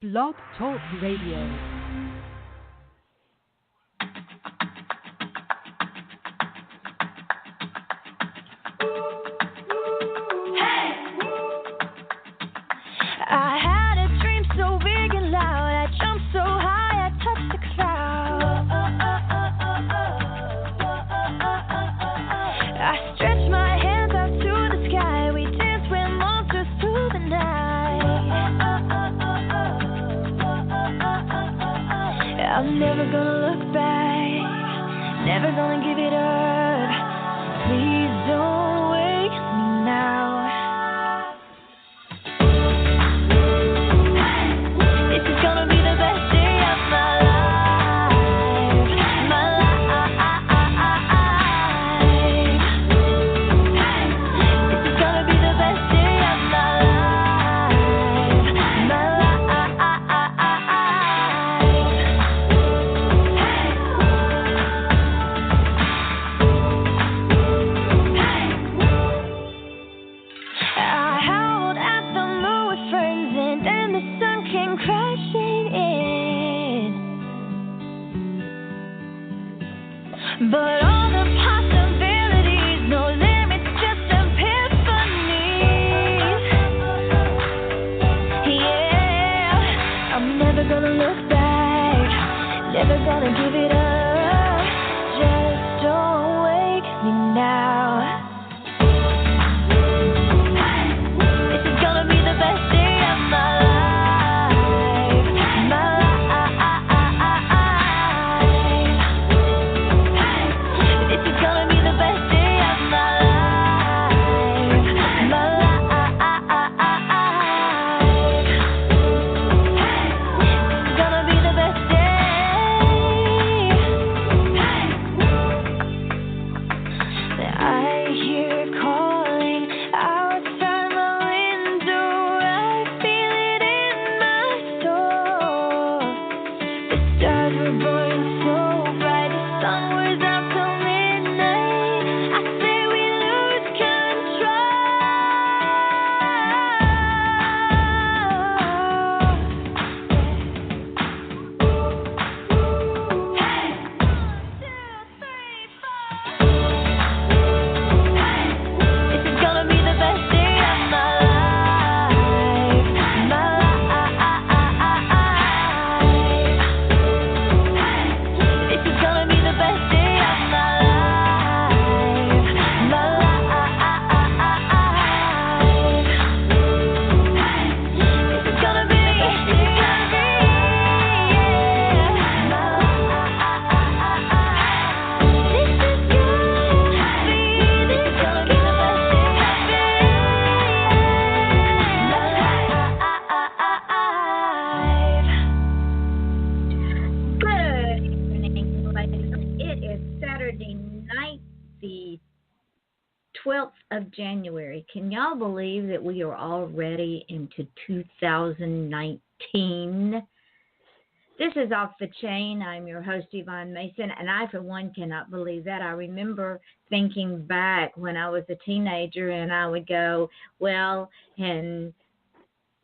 Blog Talk Radio. I'm never gonna look back, never gonna give it up. Please don't wake me now. This is gonna be the best day of my life, my life. This is gonna be the best day of my life, my life. But all the possibilities, no limits, just epiphany. Yeah, I'm never gonna look back, never gonna give it up. Just don't wake me now. This is gonna be the best day of my life, my life. Of January. Can y'all believe that we are already into 2019? This is Off the Chain. I'm your host, Yvonne Mason, and I, for one, cannot believe that. I remember thinking back when I was a teenager, and I would go, well, in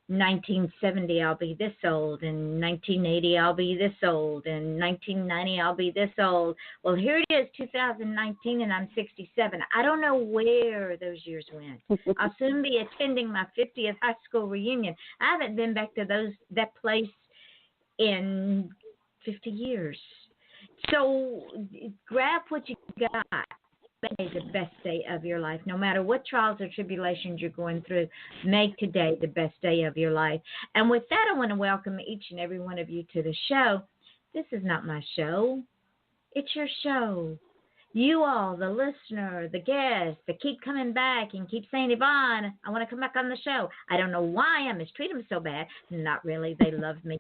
1970, I'll be this old. In 1980, I'll be this old. In 1990, I'll be this old. Well, here it is, 2019, and I'm 67. I don't know where those years went. I'll soon be attending my 50th high school reunion. I haven't been back to that place in 50 years. So grab what you got. Make the best day of your life. No matter what trials or tribulations you're going through, make today the best day of your life. And with that, I want to welcome each and every one of you to the show. This is not my show. It's your show. You all, the listener, the guest, that keep coming back and keep saying, Yvonne, I want to come back on the show. I don't know why I mistreat them so bad. Not really. They love me.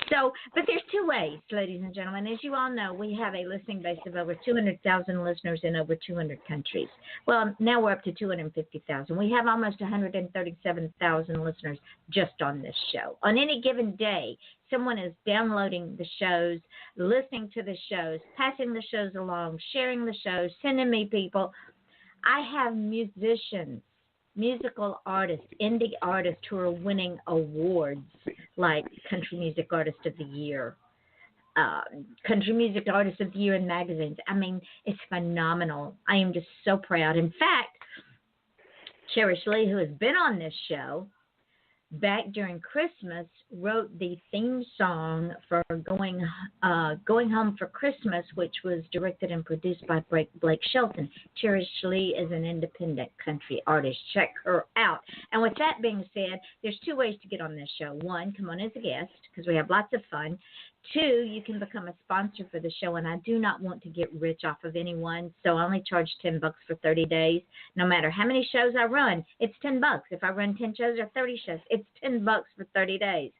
So, but there's two ways, ladies and gentlemen. As you all know, we have a listening base of over 200,000 listeners in over 200 countries. Well, now we're up to 250,000. We have almost 137,000 listeners just on this show. On any given day, someone is downloading the shows, listening to the shows, passing the shows along, sharing the shows, sending me people. I have musicians musical artists, indie artists who are winning awards like Country Music Artist of the Year, Country Music Artist of the Year in magazines. I mean, it's phenomenal. I am just so proud. In fact, Cherish Lee, who has been on this show, back during Christmas, wrote the theme song for Going Home for Christmas, which was directed and produced by Blake Shelton. Cherish Lee is an independent country artist. Check her out. And with that being said, there's two ways to get on this show. One, come on as a guest, because we have lots of fun. Two, you can become a sponsor for the show, and I do not want to get rich off of anyone, so I only charge $10 for 30 days. No matter how many shows I run, it's $10. If I run 10 shows or 30 shows, it's $10 for 30 days.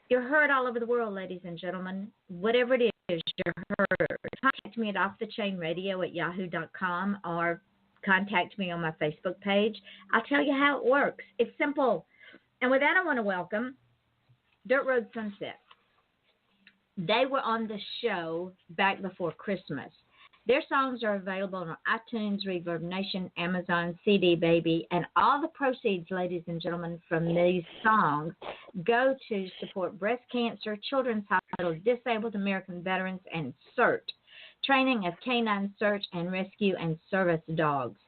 You're heard all over the world, ladies and gentlemen. Whatever it is, you're heard. Contact me at offthechainradio@yahoo.com or contact me on my Facebook page. I'll tell you how it works. It's simple. And with that, I want to welcome Dirt Road Sunset. They were on the show back before Christmas. Their songs are available on iTunes, Reverb Nation, Amazon, CD Baby, and all the proceeds, ladies and gentlemen, from these songs go to support breast cancer, children's hospitals, disabled American veterans, and CERT, training of canine search and rescue and service dogs.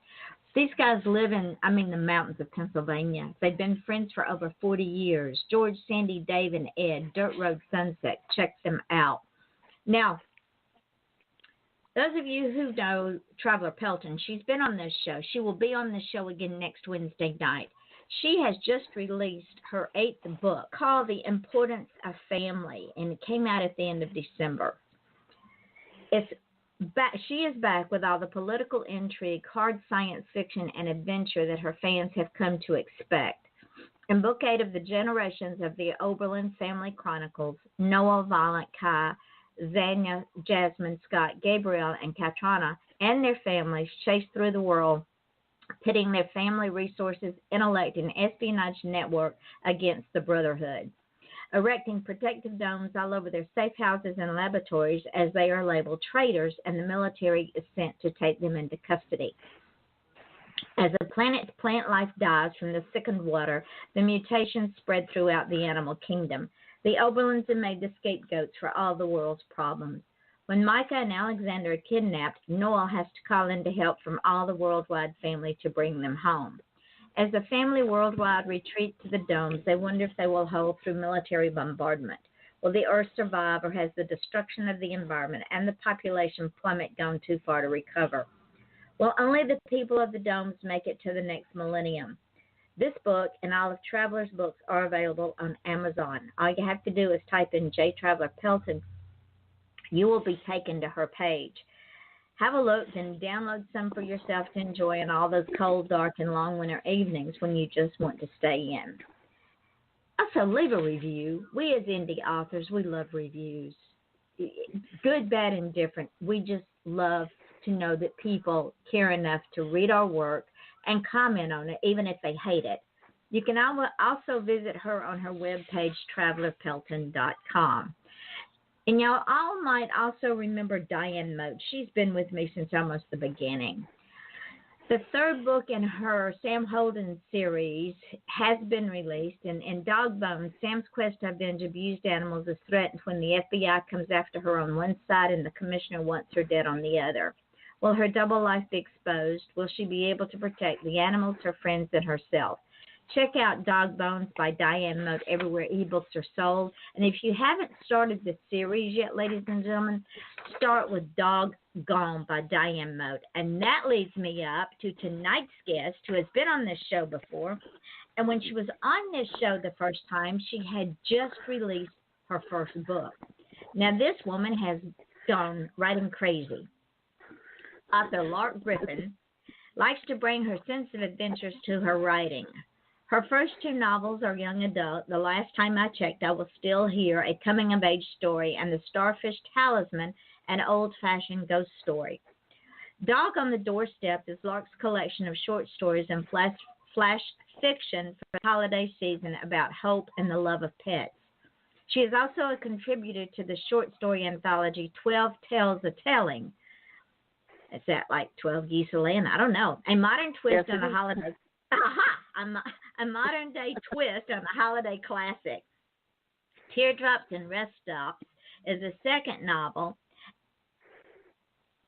These guys live in, the mountains of Pennsylvania. They've been friends for over 40 years. George, Sandy, Dave, and Ed, Dirt Road Sunset. Check them out. Now, those of you who know Traveler Pelton, she's been on this show. She will be on this show again next Wednesday night. She has just released her 8th book called The Importance of Family, and it came out at the end of December. She is back with all the political intrigue, hard science fiction, and adventure that her fans have come to expect. In Book 8 of the Generations of the Oberlin Family Chronicles, Noah, Violent, Kai, Zanya, Jasmine, Scott, Gabriel, and Katrina and their families chase through the world, pitting their family resources, intellect, and espionage network against the Brotherhood, erecting protective domes all over their safe houses and laboratories as they are labeled traitors, and the military is sent to take them into custody. As the planet's plant life dies from the sickened water, the mutations spread throughout the animal kingdom. The Oberlins are made the scapegoats for all the world's problems. When Micah and Alexander are kidnapped, Noel has to call in to help from all the worldwide family to bring them home. As the family worldwide retreat to the domes, they wonder if they will hold through military bombardment. Will the Earth survive, or has the destruction of the environment and the population plummet gone too far to recover? Will only the people of the domes make it to the next millennium? This book and all of Traveler's books are available on Amazon. All you have to do is type in J. Traveler Pelton. You will be taken to her page. Have a look and download some for yourself to enjoy on all those cold, dark, and long winter evenings when you just want to stay in. Also, leave a review. We as indie authors, we love reviews. Good, bad, and different. We just love to know that people care enough to read our work and comment on it, even if they hate it. You can also visit her on her webpage, travelerpelton.com. And y'all all might also remember Diane Mote. She's been with me since almost the beginning. The 3rd book in her Sam Holden series has been released. And in Dog Bones, Sam's quest to avenge abused animals is threatened when the FBI comes after her on one side and the commissioner wants her dead on the other. Will her double life be exposed? Will she be able to protect the animals, her friends, and herself? Check out Dog Bones by Diane Mote everywhere ebooks are sold. And if you haven't started the series yet, ladies and gentlemen, start with Dog Gone by Diane Mote. And that leads me up to tonight's guest, who has been on this show before. And when she was on this show the first time, she had just released her first book. Now, this woman has gone writing crazy. Author Lark Griffing likes to bring her sense of adventures to her writing. Her first 2 novels are young adult. The last time I checked, I Was Still Here, a coming-of-age story, and The Starfish Talisman, an old-fashioned ghost story. Dog on the Doorstep is Lark's collection of short stories and flash fiction for the holiday season about hope and the love of pets. She is also a contributor to the short story anthology 12 Tales a Telling. Is that like 12 Geese a Laying? I don't know. A modern twist on a holiday. Aha! A modern day twist on the holiday classic. Teardrops and Rest Stops is the second novel.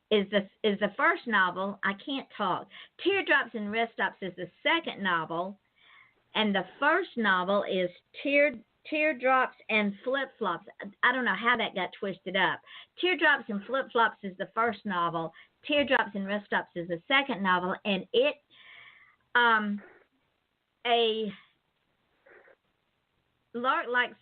Is the first novel. I can't talk. Teardrops and Rest Stops is the second novel, and the first novel is Teardrops and Flip Flops. I don't know how that got twisted up. Teardrops and Flip Flops is the first novel. Teardrops and Rest Stops is the second novel, and it a Lark likes.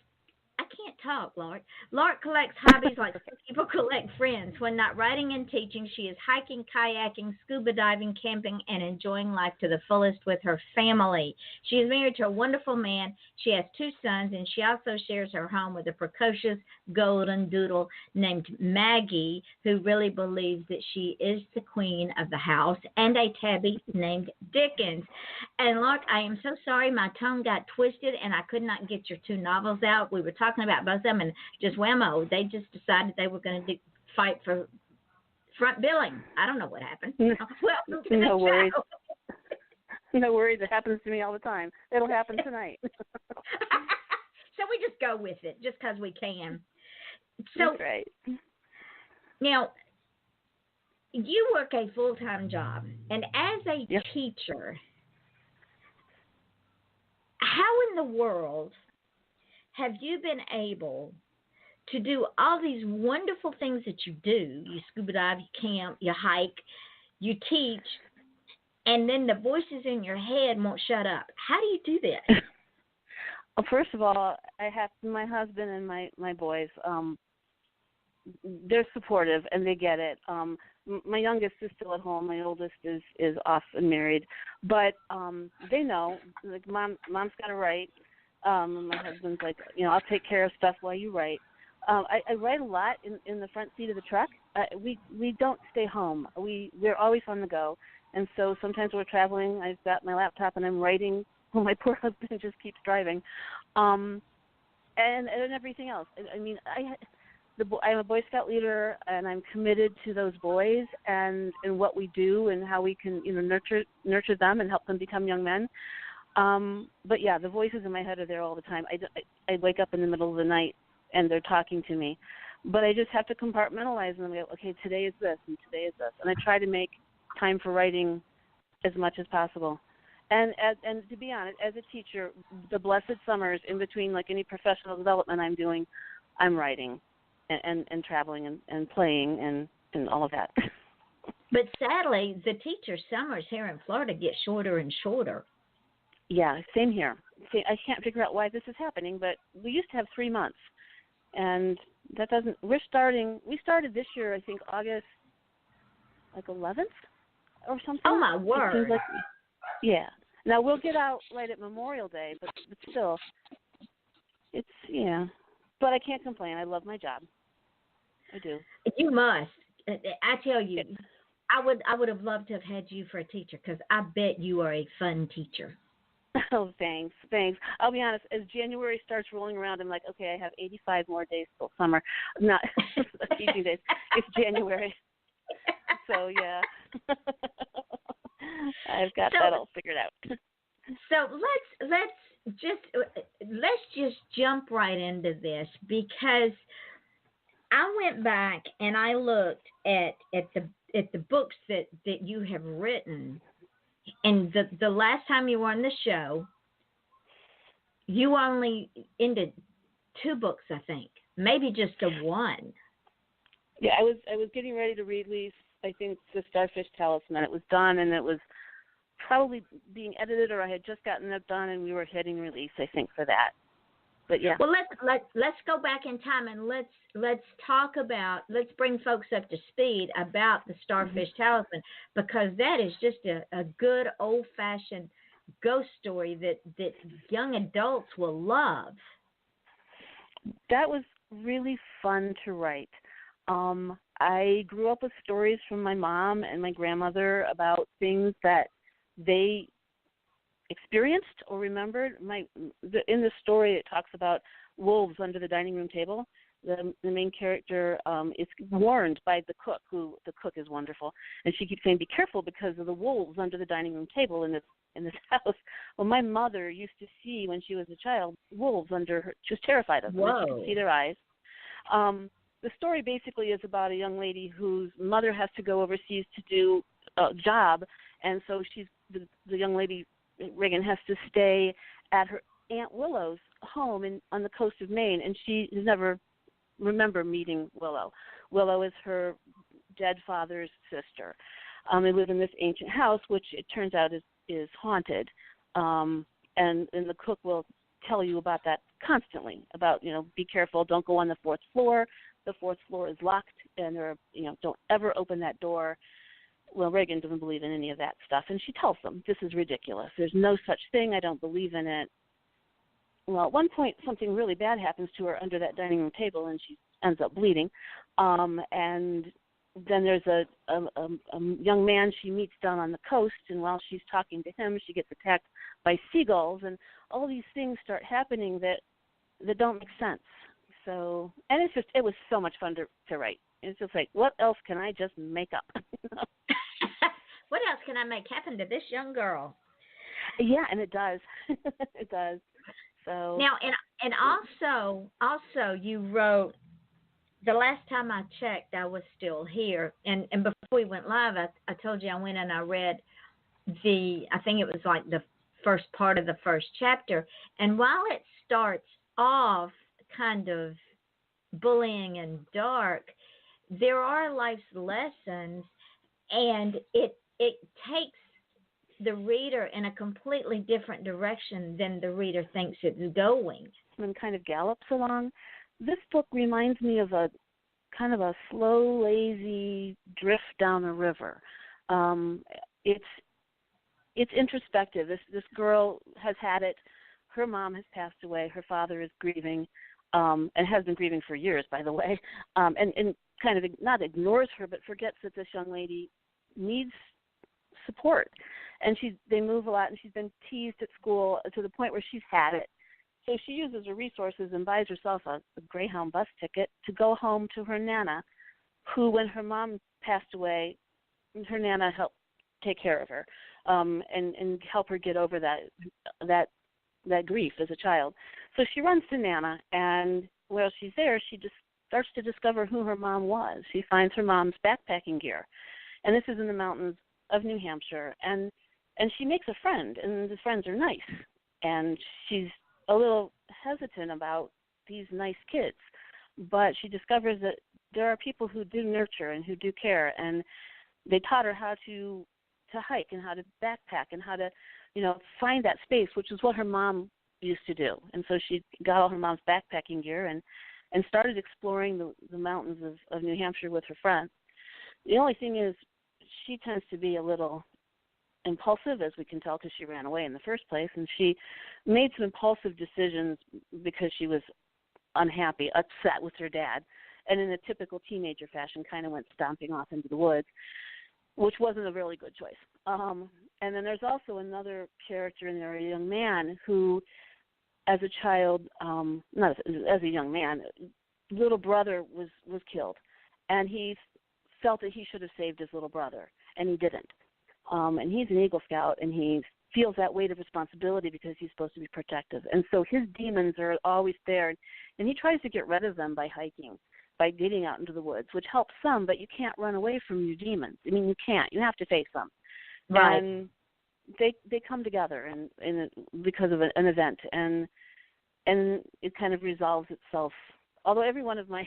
I can't talk, Lark. Lark collects hobbies like people collect friends. When not writing and teaching, she is hiking, kayaking, scuba diving, camping, and enjoying life to the fullest with her family. She is married to a wonderful man. She has 2 sons, and she also shares her home with a precocious golden doodle named Maggie, who really believes that she is the queen of the house, and a tabby named Dickens. And Lark, I am so sorry my tongue got twisted, and I could not get your 2 novels out. We were talking about both of them, and just whammo, they just decided they were going to fight for front billing. I don't know what happened. Welcome to No the worries. show. No worries. It happens to me all the time. It'll happen tonight. So we just go with it, just because we can. So, that's right. Now, you work a full-time job, and as a Yep. teacher, how in the world have you been able to do all these wonderful things that you do? You scuba dive, you camp, you hike, you teach, and then the voices in your head won't shut up. How do you do that? Well, first of all, I have my husband and my boys. They're supportive and they get it. My youngest is still at home. My oldest is off and married, but they know. Like mom's got to write. My husband's like, I'll take care of stuff while you write. I write a lot in the front seat of the truck. We don't stay home. We're always on the go, and so sometimes we're traveling. I've got my laptop and I'm writing. Well, my poor husband just keeps driving, and everything else. I mean, I'm a Boy Scout leader, and I'm committed to those boys and what we do and how we can nurture them and help them become young men. But yeah, the voices in my head are there all the time. I wake up in the middle of the night and they're talking to me, but I just have to compartmentalize them and go, okay, today is this and today is this, and I try to make time for writing as much as possible. And to be honest, as a teacher, the blessed summers in between, like any professional development I'm doing, I'm writing and traveling and playing and all of that. But sadly, the teacher summers here in Florida get shorter and shorter. Yeah, same here. See, I can't figure out why this is happening, but we used to have 3 months, and that doesn't. We started this year, I think August, like 11th or something. Oh my word! Like, yeah. Now we'll get out right at Memorial Day, but still, it's But I can't complain. I love my job. I do. You must. I tell you, I would have loved to have had you for a teacher because I bet you are a fun teacher. Oh, thanks. I'll be honest, as January starts rolling around, I'm like, okay, I have 85 more days till summer. Not teaching days. It's January. So, yeah. I've got that all figured out. So let's just jump right into this, because I went back and I looked at the books that you have written. And the last time you were on the show, you only ended 2 books, I think, maybe just a 1. Yeah, I was getting ready to release, I think, the Starfish Talisman. It was done, and it was probably being edited, or I had just gotten it done, and we were hitting release, I think, for that. But yeah. Well, let's go back in time and let's talk about, let's bring folks up to speed about the Starfish Talisman, because that is just a good old-fashioned ghost story that young adults will love. That was really fun to write. I grew up with stories from my mom and my grandmother about things that they experienced or remembered. In the story, it talks about wolves under the dining room table. The main character is warned by the cook, who the cook is wonderful, and she keeps saying, "Be careful because of the wolves under the dining room table." And in this house. Well, my mother used to see, when she was a child, wolves under her. She was terrified of them. Whoa. She could see their eyes. The story basically is about a young lady whose mother has to go overseas to do a job, and so the young lady, Reagan, has to stay at her Aunt Willow's home on the coast of Maine, and she never remember meeting Willow. Willow is her dead father's sister. They live in this ancient house, which it turns out is haunted, and the cook will tell you about that constantly, about, be careful, don't go on the fourth floor. The fourth floor is locked, and don't ever open that door. Well, Reagan doesn't believe in any of that stuff, and she tells them, this is ridiculous. There's no such thing. I don't believe in it. Well, at one point, something really bad happens to her under that dining room table, and she ends up bleeding. And then there's a young man she meets down on the coast, and while she's talking to him, she gets attacked by seagulls, and all these things start happening that don't make sense. So, and it was so much fun to write. It's just like, what else can I just make up? What else can I make happen to this young girl? Yeah, and it does. It does. So now, and also you wrote. The last time I checked, I was still here, and before we went live, I told you I went and I read I think it was like the first part of the first chapter, and while it starts off kind of bullying and dark, there are life's lessons, and it takes the reader in a completely different direction than the reader thinks it's going. And kind of gallops along. This book reminds me of a kind of a slow, lazy drift down a river. It's introspective. This girl has had it. Her mom has passed away. Her father is grieving, and has been grieving for years, by the way, and kind of not ignores her, but forgets that this young lady needs support. And they move a lot, and she's been teased at school to the point where she's had it. So she uses her resources and buys herself a Greyhound bus ticket to go home to her Nana, who, when her mom passed away, her Nana helped take care of her, and help her get over that grief as a child. So she runs to Nana, and while she's there, she just starts to discover who her mom was. She finds her mom's backpacking gear, and this is in the mountains of New Hampshire, and she makes a friend, and the friends are nice, and she's a little hesitant about these nice kids, but she discovers that there are people who do nurture and who do care, and they taught her how to hike and how to backpack and how to, find that space, which is what her mom used to do. And so she got all her mom's backpacking gear and started exploring the mountains of New Hampshire with her friends. The only thing is, she tends to be a little impulsive, as we can tell, because she ran away in the first place, and she made some impulsive decisions because she was unhappy, upset with her dad, and in a typical teenager fashion kind of went stomping off into the woods, which wasn't a really good choice. And then there's also another character in there, a young man who, as a child, not as a young man, little brother was killed, and he felt that he should have saved his little brother, and he didn't. And he's an Eagle Scout, and he feels that weight of responsibility because he's supposed to be protective. And so his demons are always there, and he tries to get rid of them by hiking, by getting out into the woods, which helps some, but you can't run away from your demons. I mean, you can't. You have to face them. Right. And they come together because of an event, and it kind of resolves itself. Although every one of my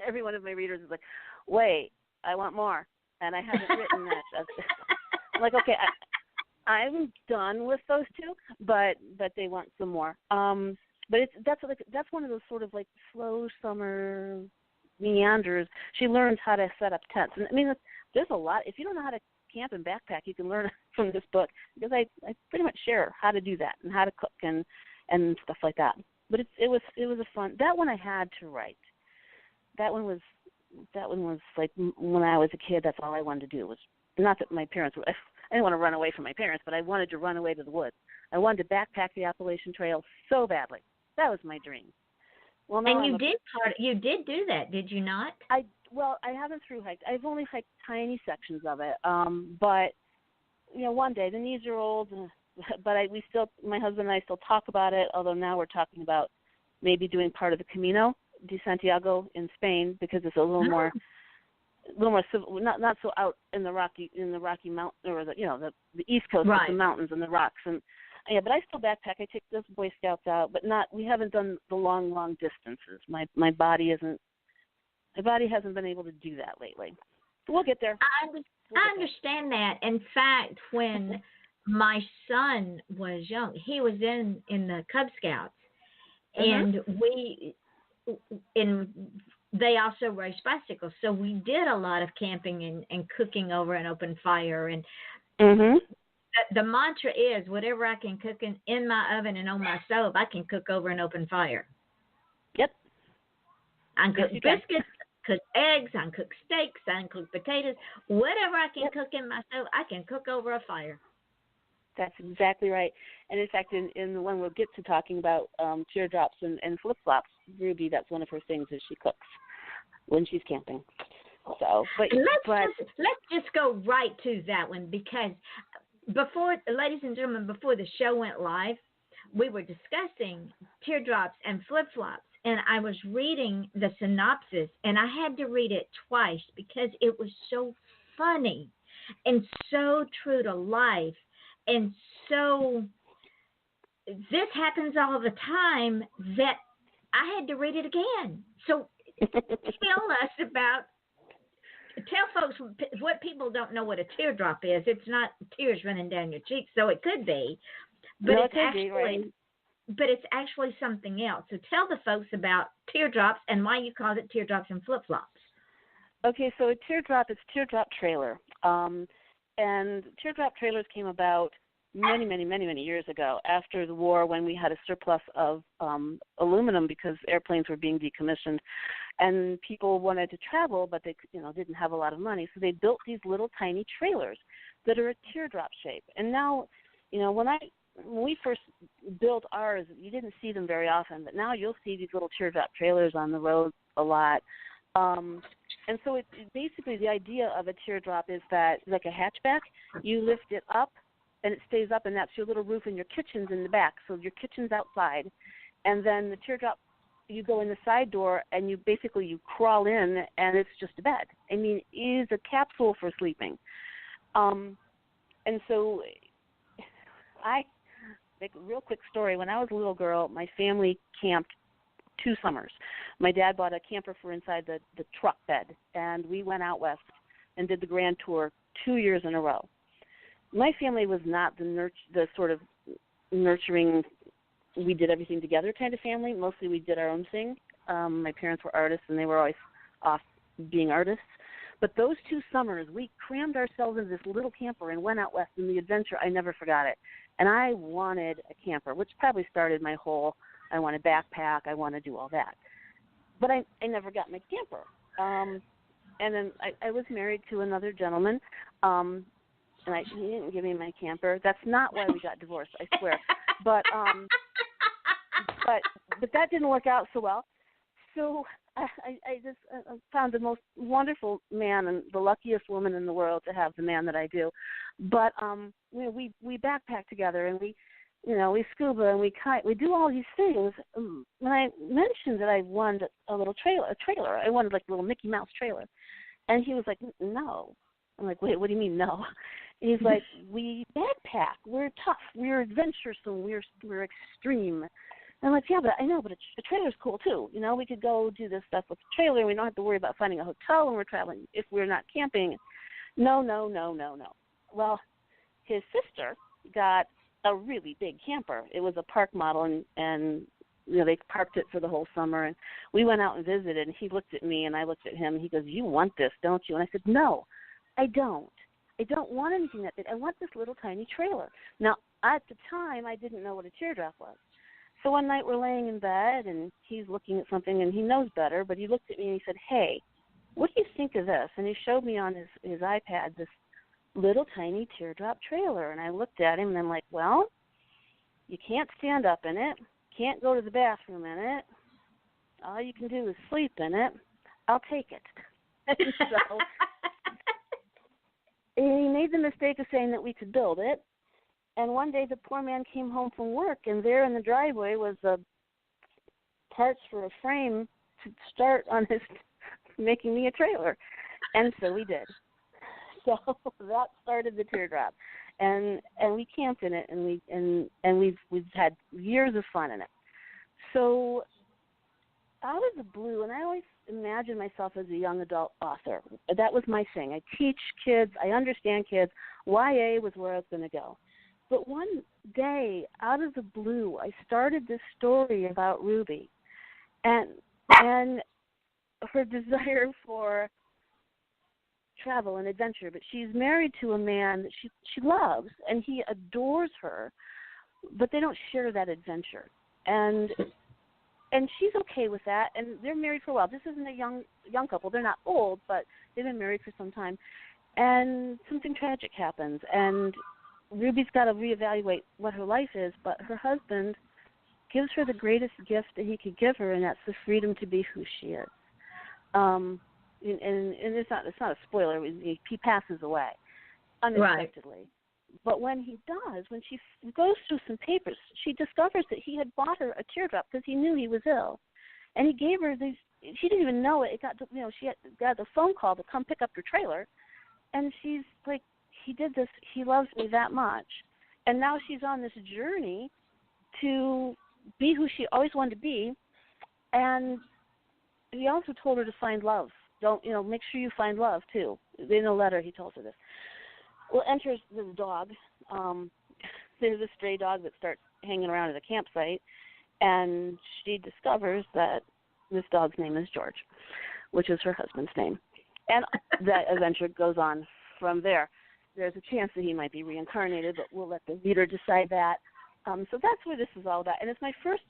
readers is like, wait, I want more, and I haven't written that. I'm like, okay, I'm done with those two, but they want some more. But that's one of those sort of like slow summer meanders. She learns how to set up tents, and I mean, there's a lot. If you don't know how to camp and backpack, you can learn from this book, because I pretty much share how to do that and how to cook and stuff like that. But it was a fun. That one I had to write. That one was like, when I was a kid, that's all I wanted to do. Was not that my parents were. I didn't want to run away from my parents, but I wanted to run away to the woods. I wanted to backpack the Appalachian Trail so badly. That was my dream. Well, now and you did do that, did you not? I haven't through hiked. I've only hiked tiny sections of it. But one day the knees are old, the but my husband and I still talk about it, although now we're talking about maybe doing part of the Camino de Santiago in Spain, because it's a little more civil, not so out in the Rocky Mountain, or the East Coast, right, with the mountains and the rocks. And yeah, but I still backpack. I take those Boy Scouts out, but we haven't done the long distances. My body hasn't been able to do that lately. We'll get there. I understand that. In fact, when my son was young, he was in the Cub Scouts, and they also raced bicycles, so we did a lot of camping and cooking over an open fire. And the mantra is, whatever I can cook in my oven and on my stove, I can cook over an open fire. Yep. I can cook biscuits, cook eggs, I can cook steaks, I can cook potatoes. Whatever I can cook in my stove, I can cook over a fire. That's exactly right. And in fact, in the one we'll get to talking about teardrops and flip-flops, Ruby, that's one of her things is she cooks when she's camping. So, let's just go right to that one, because ladies and gentlemen, before the show went live, we were discussing teardrops and flip-flops, and I was reading the synopsis, and I had to read it twice because it was so funny and so true to life. And so this happens all the time that I had to read it again. So tell folks what people don't know what a teardrop is. It's not tears running down your cheeks, so it could be, but it's actually something else. So tell the folks about teardrops and why you called it teardrops and flip-flops. Okay, so a teardrop is teardrop trailer. And teardrop trailers came about many years ago after the war, when we had a surplus of aluminum because airplanes were being decommissioned, and people wanted to travel, but they didn't have a lot of money, so they built these little tiny trailers that are a teardrop shape. And now, when we first built ours, you didn't see them very often, but now you'll see these little teardrop trailers on the road a lot. And so it's basically, the idea of a teardrop is that, like a hatchback, you lift it up and it stays up, and that's your little roof, and your kitchen's in the back. So your kitchen's outside, and then the teardrop, you go in the side door and you crawl in, and it's just a bed. I mean, it is a capsule for sleeping. And so like a real quick story. When I was a little girl, my family camped 2 summers. My dad bought a camper for inside the truck bed, and we went out west and did the grand tour 2 years in a row. My family was not the sort of nurturing, we did everything together kind of family. Mostly we did our own thing. My parents were artists, and they were always off being artists. But those 2 summers, we crammed ourselves into this little camper and went out west, and the adventure, I never forgot it. And I wanted a camper, which probably started my whole, I want a backpack, I want to do all that. But I never got my camper. And then I was married to another gentleman, and he didn't give me my camper. That's not why we got divorced, I swear. But that didn't work out so well. So I just found the most wonderful man and the luckiest woman in the world to have the man that I do. But we backpack together, and we scuba and we kite. We do all these things. When I mentioned that I wanted a little trailer, I wanted like a little Mickey Mouse trailer, and he was like, "No." I'm like, "Wait, what do you mean no?" And he's like, "We backpack. We're tough. We're adventuresome. We're extreme." And I'm like, "Yeah, but I know, but a trailer's cool too. We could go do this stuff with a trailer. We don't have to worry about finding a hotel when we're traveling if we're not camping." No. Well, his sister got a really big camper. It was a park model, and they parked it for the whole summer. And we went out and visited, and he looked at me, and I looked at him, and he goes, "You want this, don't you?" And I said, "No, I don't. I don't want anything that big. I want this little tiny trailer." Now, at the time, I didn't know what a teardrop was. So one night we're laying in bed, and he's looking at something, and he knows better, but he looked at me and he said, "Hey, what do you think of this?" And he showed me on his iPad this little tiny teardrop trailer. And I looked at him, and I'm like, "Well, you can't stand up in it, can't go to the bathroom in it. All you can do is sleep in it. I'll take it." So he made the mistake of saying that we could build it. And one day the poor man came home from work, and there in the driveway was the parts for a frame to start on his making me a trailer. And so we did. So that started the Teardrop. And we camped in it, and we've had years of fun in it. So out of the blue, and I always imagined myself as a young adult author. That was my thing. I teach kids. I understand kids. YA was where I was going to go. But one day, out of the blue, I started this story about Ruby and her desire for travel and adventure. But she's married to a man that she loves, and he adores her, but they don't share that adventure. And she's okay with that, and they're married for a while. This isn't a young couple. They're not old, but they've been married for some time. And something tragic happens, and Ruby's got to reevaluate what her life is, but her husband gives her the greatest gift that he could give her, and that's the freedom to be who she is. And it's not a spoiler. He passes away unexpectedly. Right. But when he does, when she goes through some papers, she discovers that he had bought her a teardrop because he knew he was ill, and he gave her these. She didn't even know it. She got the phone call to come pick up her trailer, and she's like, he did this. He loves me that much, and now she's on this journey to be who she always wanted to be. And he also told her to find love. Make sure you find love too. In a letter, he tells her this. Well, enters this dog. There's a stray dog that starts hanging around at a campsite, and she discovers that this dog's name is George, which is her husband's name. And that adventure goes on from there. There's a chance that he might be reincarnated, but we'll let the reader decide that. So that's what this is all about. And it's my first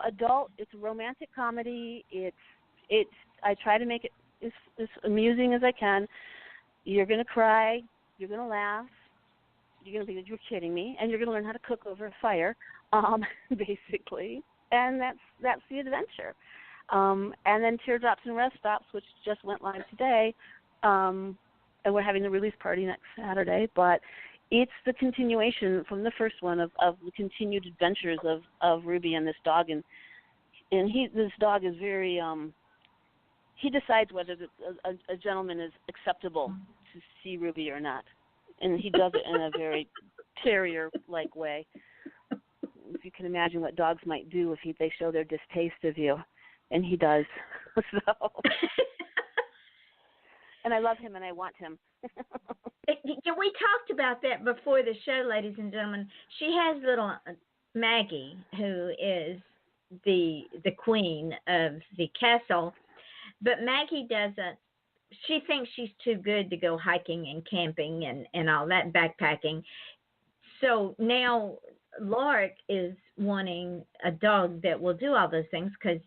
adult. It's a romantic comedy. I try to make it as amusing as I can. You're going to cry. You're going to laugh. You're going to be, you're kidding me, and you're going to learn how to cook over a fire, basically. And that's the adventure. And then Teardrops and Rest Stops, which just went live today, and we're having the release party next Saturday. But it's the continuation from the first one of the continued adventures of Ruby and this dog. And this dog is very, he decides whether a gentleman is acceptable to see Ruby or not. And he does it in a very terrier-like way. If you can imagine what dogs might do if they show their distaste of you. And he does. So. And I love him and I want him. We talked about that before the show, ladies and gentlemen. She has little Maggie, who is the queen of the castle. But Maggie doesn't. She thinks she's too good to go hiking and camping and all that, backpacking. So now Lark is wanting a dog that will do all those things because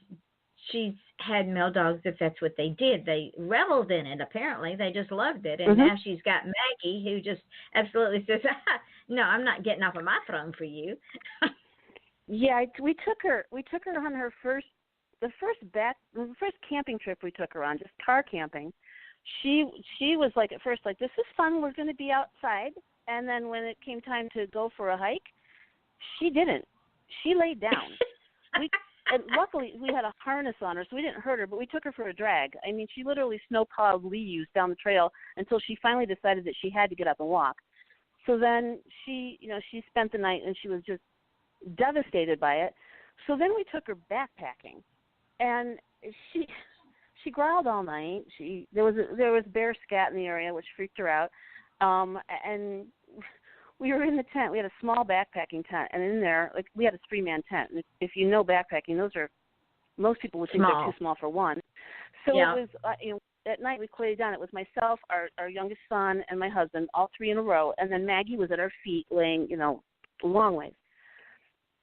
she's had male dogs if that's what they did. They reveled in it, apparently. They just loved it. And now she's got Maggie, who just absolutely says, no, I'm not getting off of my throne for you. Yeah, we took her on the first camping trip we took her on, just car camping. She was like, at first, like, this is fun, we're going to be outside. And then when it came time to go for a hike, she didn't. She laid down. And luckily, we had a harness on her, so we didn't hurt her, but we took her for a drag. I mean, she literally snow-plowed leaves down the trail until she finally decided that she had to get up and walk. So then she spent the night, and she was just devastated by it. So then we took her backpacking, and she growled all night. There was bear scat in the area, which freaked her out. And we were in the tent. We had a small backpacking tent, and in there, like, we had a 3-man tent. And if you know backpacking, those are, most people would think they're too small for one. So It was, at night we laid down. It was myself, our youngest son, and my husband, all 3 in a row, and then Maggie was at our feet laying, a long ways.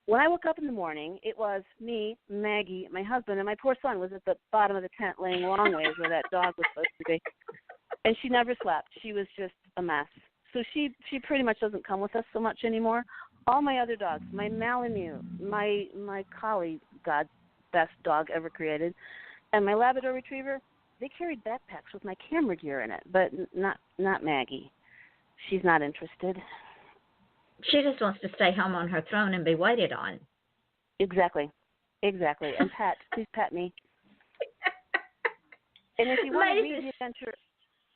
When I woke up in the morning, it was me, Maggie, my husband, and my poor son was at the bottom of the tent laying long ways where that dog was supposed to be. And she never slept. She was just a mess. So she pretty much doesn't come with us so much anymore. All my other dogs, my Malamute, my Collie, God's best dog ever created, and my Labrador Retriever, they carried backpacks with my camera gear in it, but not Maggie. She's not interested. She just wants to stay home on her throne and be waited on. Exactly. And please pet me. And if you want to read the adventure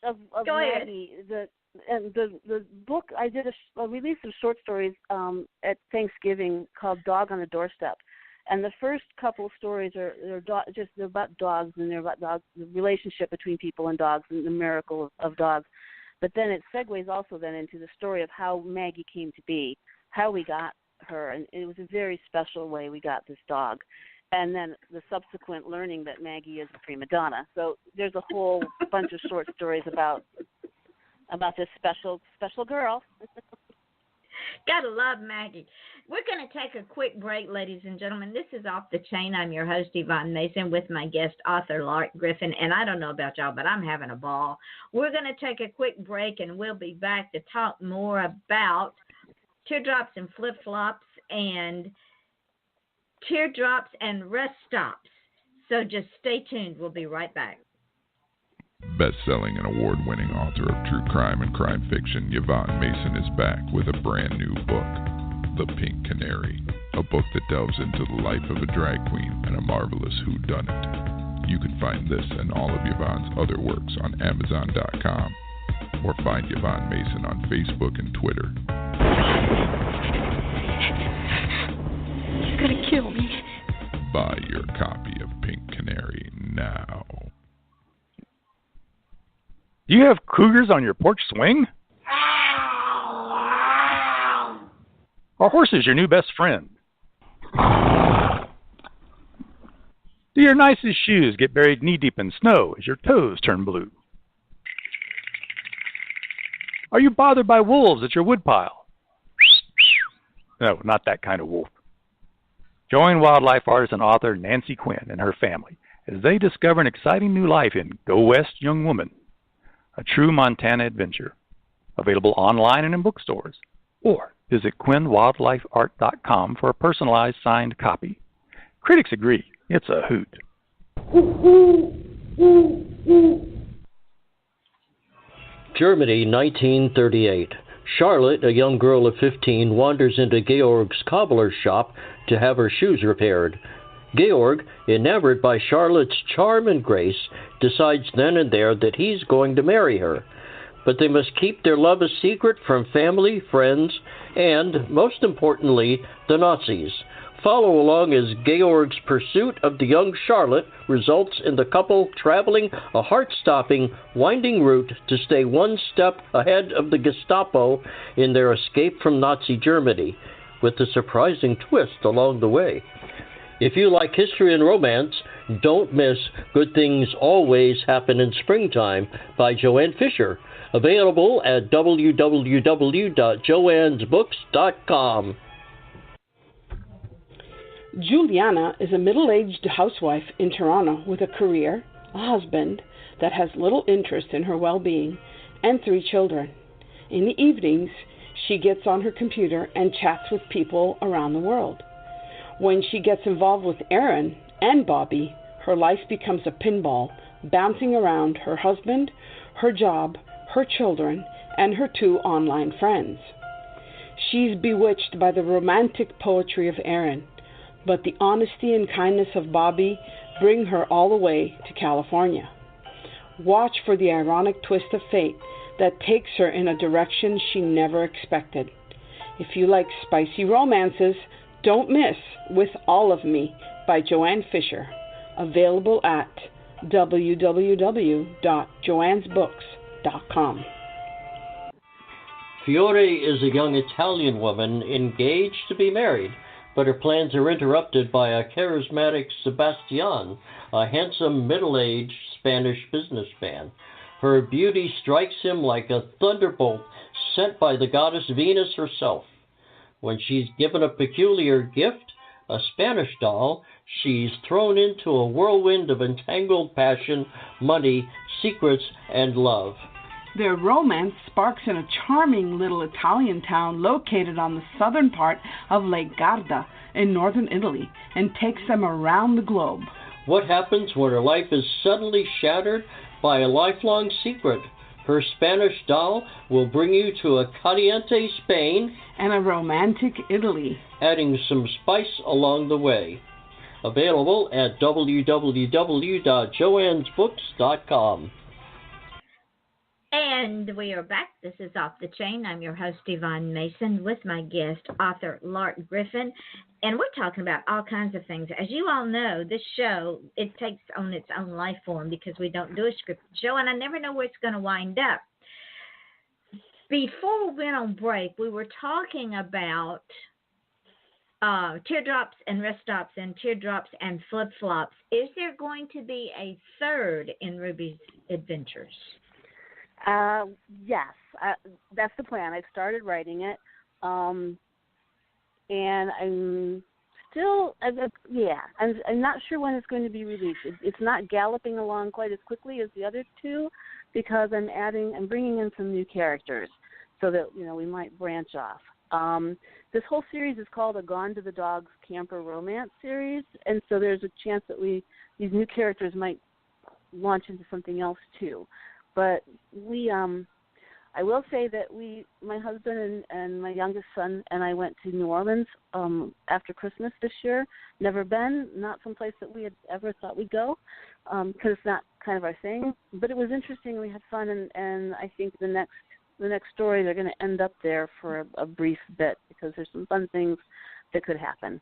of Maggie, the book, I did a release of short stories at Thanksgiving called Dog on the Doorstep. And the first couple stories they're about dogs, and they're about dogs, the relationship between people and dogs and the miracle of dogs. But then it segues also then into the story of how Maggie came to be, how we got her, and it was a very special way we got this dog. And then the subsequent learning that Maggie is a prima donna. So there's a whole bunch of short stories about this special girl. Gotta love Maggie. We're going to take a quick break, ladies and gentlemen. This is Off the Chain. I'm your host, Yvonne Mason, with my guest author, Lark Griffing. And I don't know about y'all, but I'm having a ball. We're going to take a quick break, and we'll be back to talk more about Teardrops and Flip-Flops and Teardrops and Rest Stops. So just stay tuned. We'll be right back. Best-selling and award-winning author of true crime and crime fiction, Yvonne Mason is back with a brand new book, The Pink Canary, a book that delves into the life of a drag queen and a marvelous whodunit. You can find this and all of Yvonne's other works on Amazon.com, or find Yvonne Mason on Facebook and Twitter. You're gonna kill me. Buy your copy of Pink Canary now. Do you have cougars on your porch swing? Are horses your new best friend? Do your nicest shoes get buried knee-deep in snow as your toes turn blue? Are you bothered by wolves at your woodpile? No, not that kind of wolf. Join wildlife artist and author Nancy Quinn and her family as they discover an exciting new life in Go West, Young Woman, a true Montana adventure. Available online and in bookstores. Or visit QuinnWildlifeArt.com for a personalized signed copy. Critics agree, it's a hoot. Germany, 1938. Charlotte, a young girl of 15, wanders into Georg's cobbler's shop to have her shoes repaired. Georg, enamored by Charlotte's charm and grace, decides then and there that he's going to marry her. But they must keep their love a secret from family, friends, and, most importantly, the Nazis. Follow along as Georg's pursuit of the young Charlotte results in the couple traveling a heart-stopping, winding route to stay one step ahead of the Gestapo in their escape from Nazi Germany, with a surprising twist along the way. If you like history and romance, don't miss Good Things Always Happen in Springtime by Joanne Fisher, available at www.joannesbooks.com. Juliana is a middle-aged housewife in Toronto with a career, a husband that has little interest in her well-being, and 3 children. In the evenings, she gets on her computer and chats with people around the world. When she gets involved with Aaron and Bobby, her life becomes a pinball, bouncing around her husband, her job, her children, and her 2 online friends. She's bewitched by the romantic poetry of Aaron, but the honesty and kindness of Bobby bring her all the way to California. Watch for the ironic twist of fate that takes her in a direction she never expected. If you like spicy romances, don't miss With All of Me by Joanne Fisher, available at www.joannesbooks.com. Fiore is a young Italian woman engaged to be married, but her plans are interrupted by a charismatic Sebastian, a handsome middle-aged Spanish businessman. Her beauty strikes him like a thunderbolt sent by the goddess Venus herself. When she's given a peculiar gift, a Spanish doll, she's thrown into a whirlwind of entangled passion, money, secrets, and love. Their romance sparks in a charming little Italian town located on the southern part of Lake Garda in northern Italy and takes them around the globe. What happens when her life is suddenly shattered by a lifelong secret? Her Spanish doll will bring you to a caliente Spain and a romantic Italy, adding some spice along the way. Available at www.joannesbooks.com. And we are back. This is Off the Chain. I'm your host, Yvonne Mason, with my guest, author Lark Griffin. And we're talking about all kinds of things. As you all know, this show, it takes on its own life form because we don't do a scripted show, and I never know where it's going to wind up. Before we went on break, we were talking about Teardrops and Rest Stops and Teardrops and Flip-Flops. Is there going to be a third in Ruby's Adventures? Yes, that's the plan. I've started writing it, and I'm still, I'm not sure when it's going to be released. It's not galloping along quite as quickly as the other two because I'm bringing in some new characters so that, we might branch off. This whole series is called a Gone to the Dogs Camper Romance series, and so there's a chance that these new characters might launch into something else too. But I will say that my husband and my youngest son and I went to New Orleans after Christmas this year. Never been, not someplace that we had ever thought we'd go, because it's not kind of our thing. But it was interesting. We had fun, and I think the next story they're going to end up there for a brief bit because there's some fun things that could happen.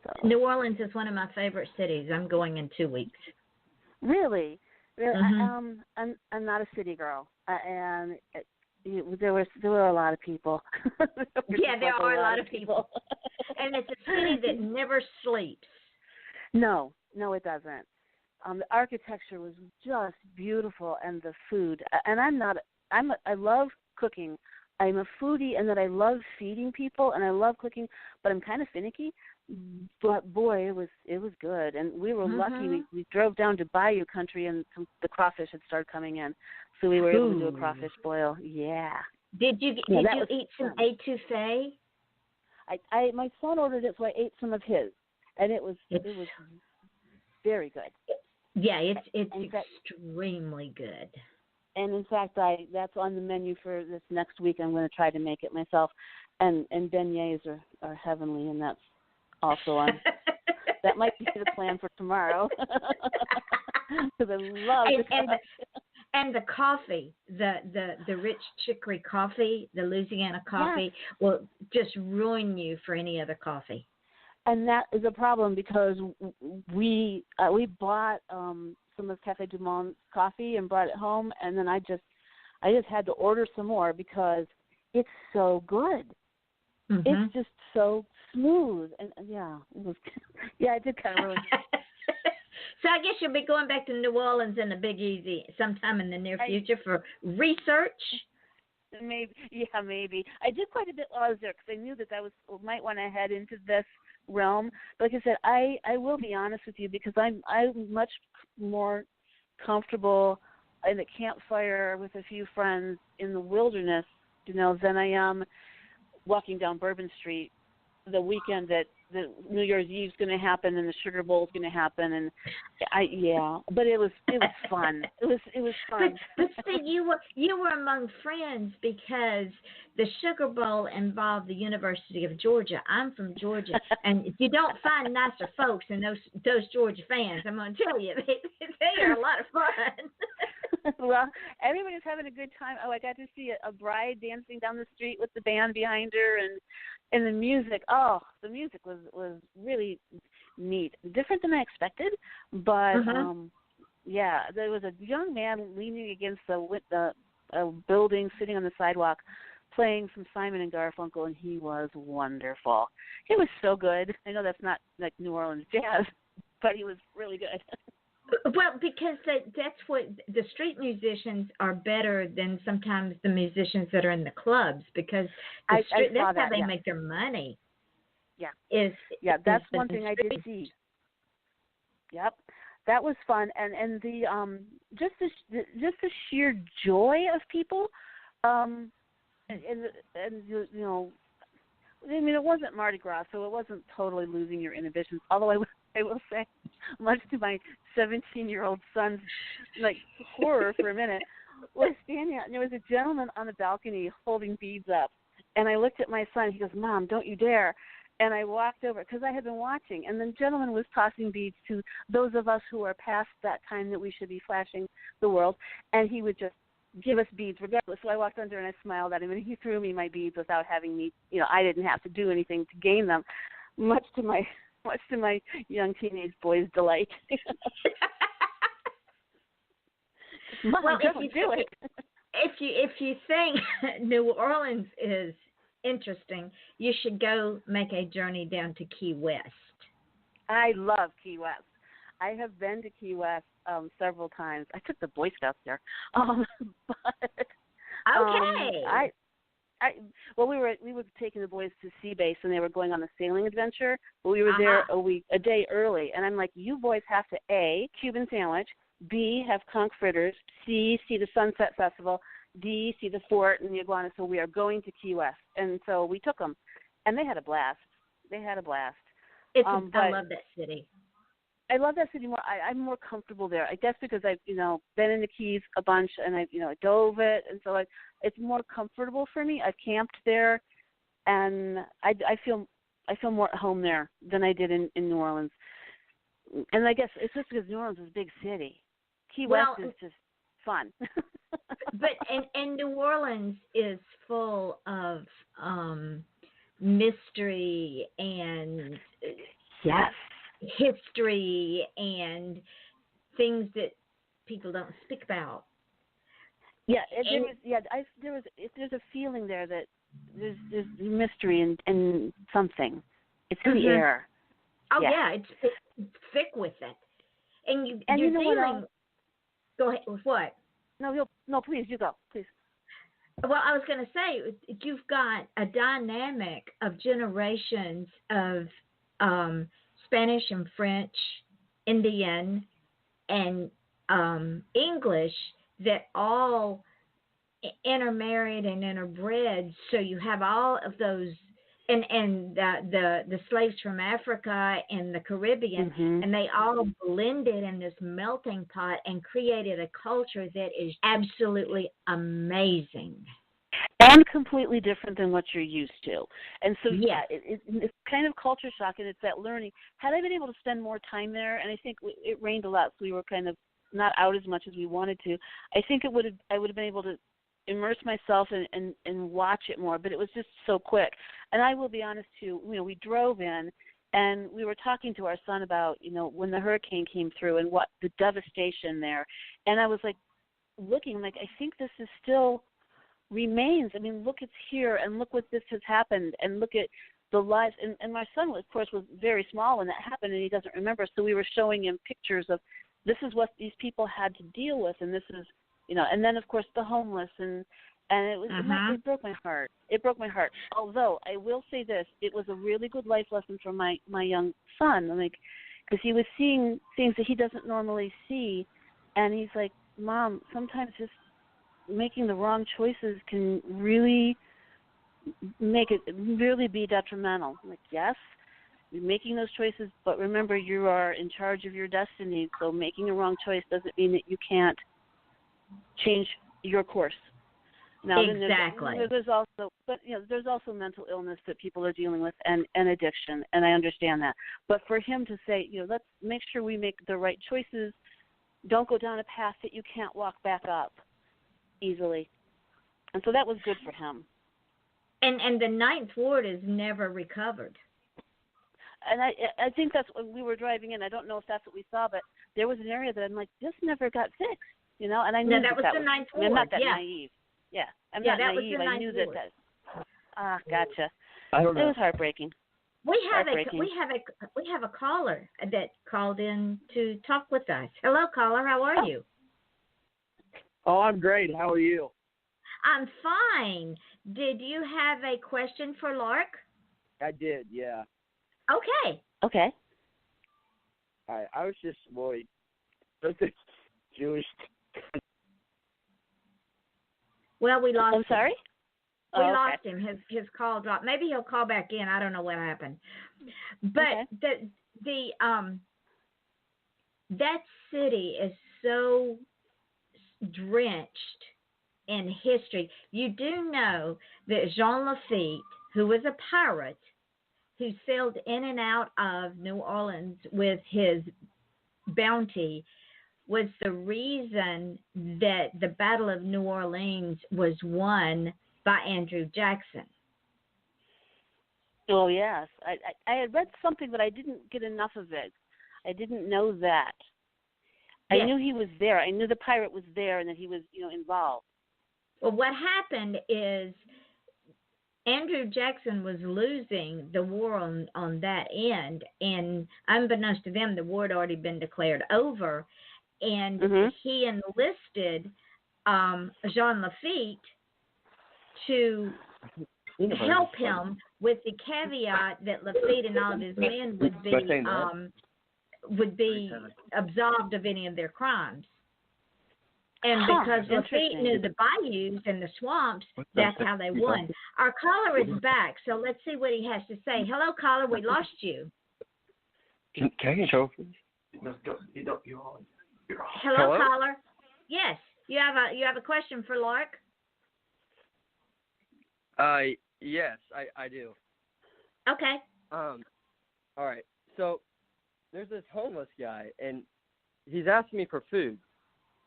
So. New Orleans is one of my favorite cities. I'm going in 2 weeks. Really? Mm-hmm. I'm not a city girl, and there were a lot of people. There are a lot of people, and it's a city that never sleeps. No, it doesn't. The architecture was just beautiful, and the food. And I love cooking. I'm a foodie, and that I love feeding people, and I love cooking, but I'm kind of finicky. But boy, it was good, and we were lucky. We drove down to Bayou Country, and the crawfish had started coming in, so we were able to do a crawfish boil. Yeah. Did you eat some etouffee? My son ordered it, so I ate some of his, and it was very good. Yeah, it's extremely good. And in fact, that's on the menu for this next week. I'm going to try to make it myself, and beignets are heavenly, and that's also on. That might be the plan for tomorrow. Because I love and the coffee, the rich chicory coffee, the Louisiana coffee, will just ruin you for any other coffee. And that is a problem because we bought some of Café Du Monde's coffee and brought it home, and then I just had to order some more because it's so good. Mm-hmm. It's just so smooth, and it did kind of ruin it. So I guess you'll be going back to New Orleans in the Big Easy sometime in the near future for research. Maybe. I did quite a bit while I was there because I knew that might want to head into this realm. But like I said, I will be honest with you because I'm much more comfortable in a campfire with a few friends in the wilderness, than I am walking down Bourbon Street the weekend that the New Year's Eve is going to happen and the Sugar Bowl is going to happen, and but it was fun. It was fun. But see, you were among friends because the Sugar Bowl involved the University of Georgia. I'm from Georgia, and you don't find nicer folks than those Georgia fans. I'm going to tell you, they are a lot of fun. Well, everybody's having a good time. Oh, I got to see a bride dancing down the street with the band behind her, and the music. Oh, the music was really neat, different than I expected. But there was a young man leaning against a building, sitting on the sidewalk, playing some Simon and Garfunkel, and he was wonderful. He was so good. I know that's not like New Orleans jazz, but he was really good. Well, because that's what the street musicians are better than sometimes the musicians that are in the clubs because that's how they make their money. Yeah. That's one thing I did see. Yep, that was fun, and the just the sheer joy of people, and it wasn't Mardi Gras, so it wasn't totally losing your inhibitions. Although I will say, much to my 17-year-old son's horror for a minute, was standing out, and there was a gentleman on the balcony holding beads up. And I looked at my son. He goes, "Mom, don't you dare." And I walked over because I had been watching. And the gentleman was tossing beads to those of us who are past that time that we should be flashing the world. And he would just give us beads regardless. So I walked under and I smiled at him. And he threw me my beads without having me, I didn't have to do anything to gain them, much to my young teenage boy's delight. Mom, well, don't do it. If you think New Orleans is interesting, you should go make a journey down to Key West. I love Key West. I have been to Key West several times. I took the Boy Scouts there. We were taking the boys to Sea Base and they were going on a sailing adventure. But we were there a day early, and I'm like, you boys have to A, Cuban sandwich, B, have conch fritters, C, see the Sunset Festival, D, see the fort and the iguana. So we are going to Key West, and so we took them, and they had a blast. I love that city. I love that city more. I'm more comfortable there. I guess because I've been in the Keys a bunch, and I dove it, and so it's more comfortable for me. I've camped there, and I feel more at home there than I did in New Orleans. And I guess it's just because New Orleans is a big city. Key West is just fun. But and New Orleans is full of mystery and history and things that people don't speak about. There's a feeling there that there's mystery and something. It's in the air. Oh yeah, it's thick with it. And you're dealing. Go ahead with what? No, please, you go, please. Well, I was going to say, you've got a dynamic of generations of Spanish and French, Indian, and English that all intermarried and interbred. So you have all of those, and the slaves from Africa and the Caribbean, and they all blended in this melting pot and created a culture that is absolutely amazing. And completely different than what you're used to. And so, it's kind of culture shock, and it's that learning. Had I been able to spend more time there, and I think it rained a lot, so we were kind of not out as much as we wanted to, I think I would have been able to immerse myself and watch it more, but it was just so quick. And I will be honest too, we drove in and we were talking to our son about, when the hurricane came through and what the devastation there. And I was like looking like, I think this is still remains. I mean, look, it's here, and look what this has happened, and look at the lives. And my son, of course, was very small when that happened, and he doesn't remember. So we were showing him pictures of this is what these people had to deal with, and this is, and then of course the homeless, and it was it broke my heart. It broke my heart. Although I will say this, it was a really good life lesson for my young son, because he was seeing things that he doesn't normally see, and he's like, Mom, sometimes just making the wrong choices can really make it really be detrimental. I'm like, yes, you're making those choices, but remember, you are in charge of your destiny. So making a wrong choice doesn't mean that you can't change your course. Now, exactly. There's also mental illness that people are dealing with, and addiction, and I understand that. But for him to say, let's make sure we make the right choices. Don't go down a path that you can't walk back up easily. And so that was good for him. And the Ninth Ward is never recovered. And I think that's when we were driving in. I don't know if that's what we saw, but there was an area that I'm like, this never got fixed, and I knew that was the Ninth Ward. I'm not that naive. Yeah, I'm not naive. I knew that. Gotcha. I don't know. It was heartbreaking. We have a caller that called in to talk with us. Hello, caller. How are you? Oh, I'm great. How are you? I'm fine. Did you have a question for Lark? I did, yeah. Okay. I was just worried. This Jewish. Well, we lost. I'm sorry. We lost him. His call dropped. Maybe he'll call back in. I don't know what happened. But that city is so drenched in history. You do know that Jean Lafitte, who was a pirate, who sailed in and out of New Orleans with his bounty, was the reason that the Battle of New Orleans was won by Andrew Jackson. Oh, yes. I had read something, but I didn't get enough of it. I didn't know that. Yes. I knew he was there. I knew the pirate was there and that he was, involved. Well, what happened is Andrew Jackson was losing the war on that end, and unbeknownst to them, the war had already been declared over, and he enlisted Jean Lafitte to help him with the caveat that Lafitte and all of his men would be absolved of any of their crimes. And because Lafitte knew the bayous and the swamps, that's how they won. Our caller is back, so let's see what he has to say. Hello, caller. We lost you. Can I get show? Hello, caller. Yes, you have a question for Lark. Yes, I do. Okay. All right. So there's this homeless guy, and he's asking me for food,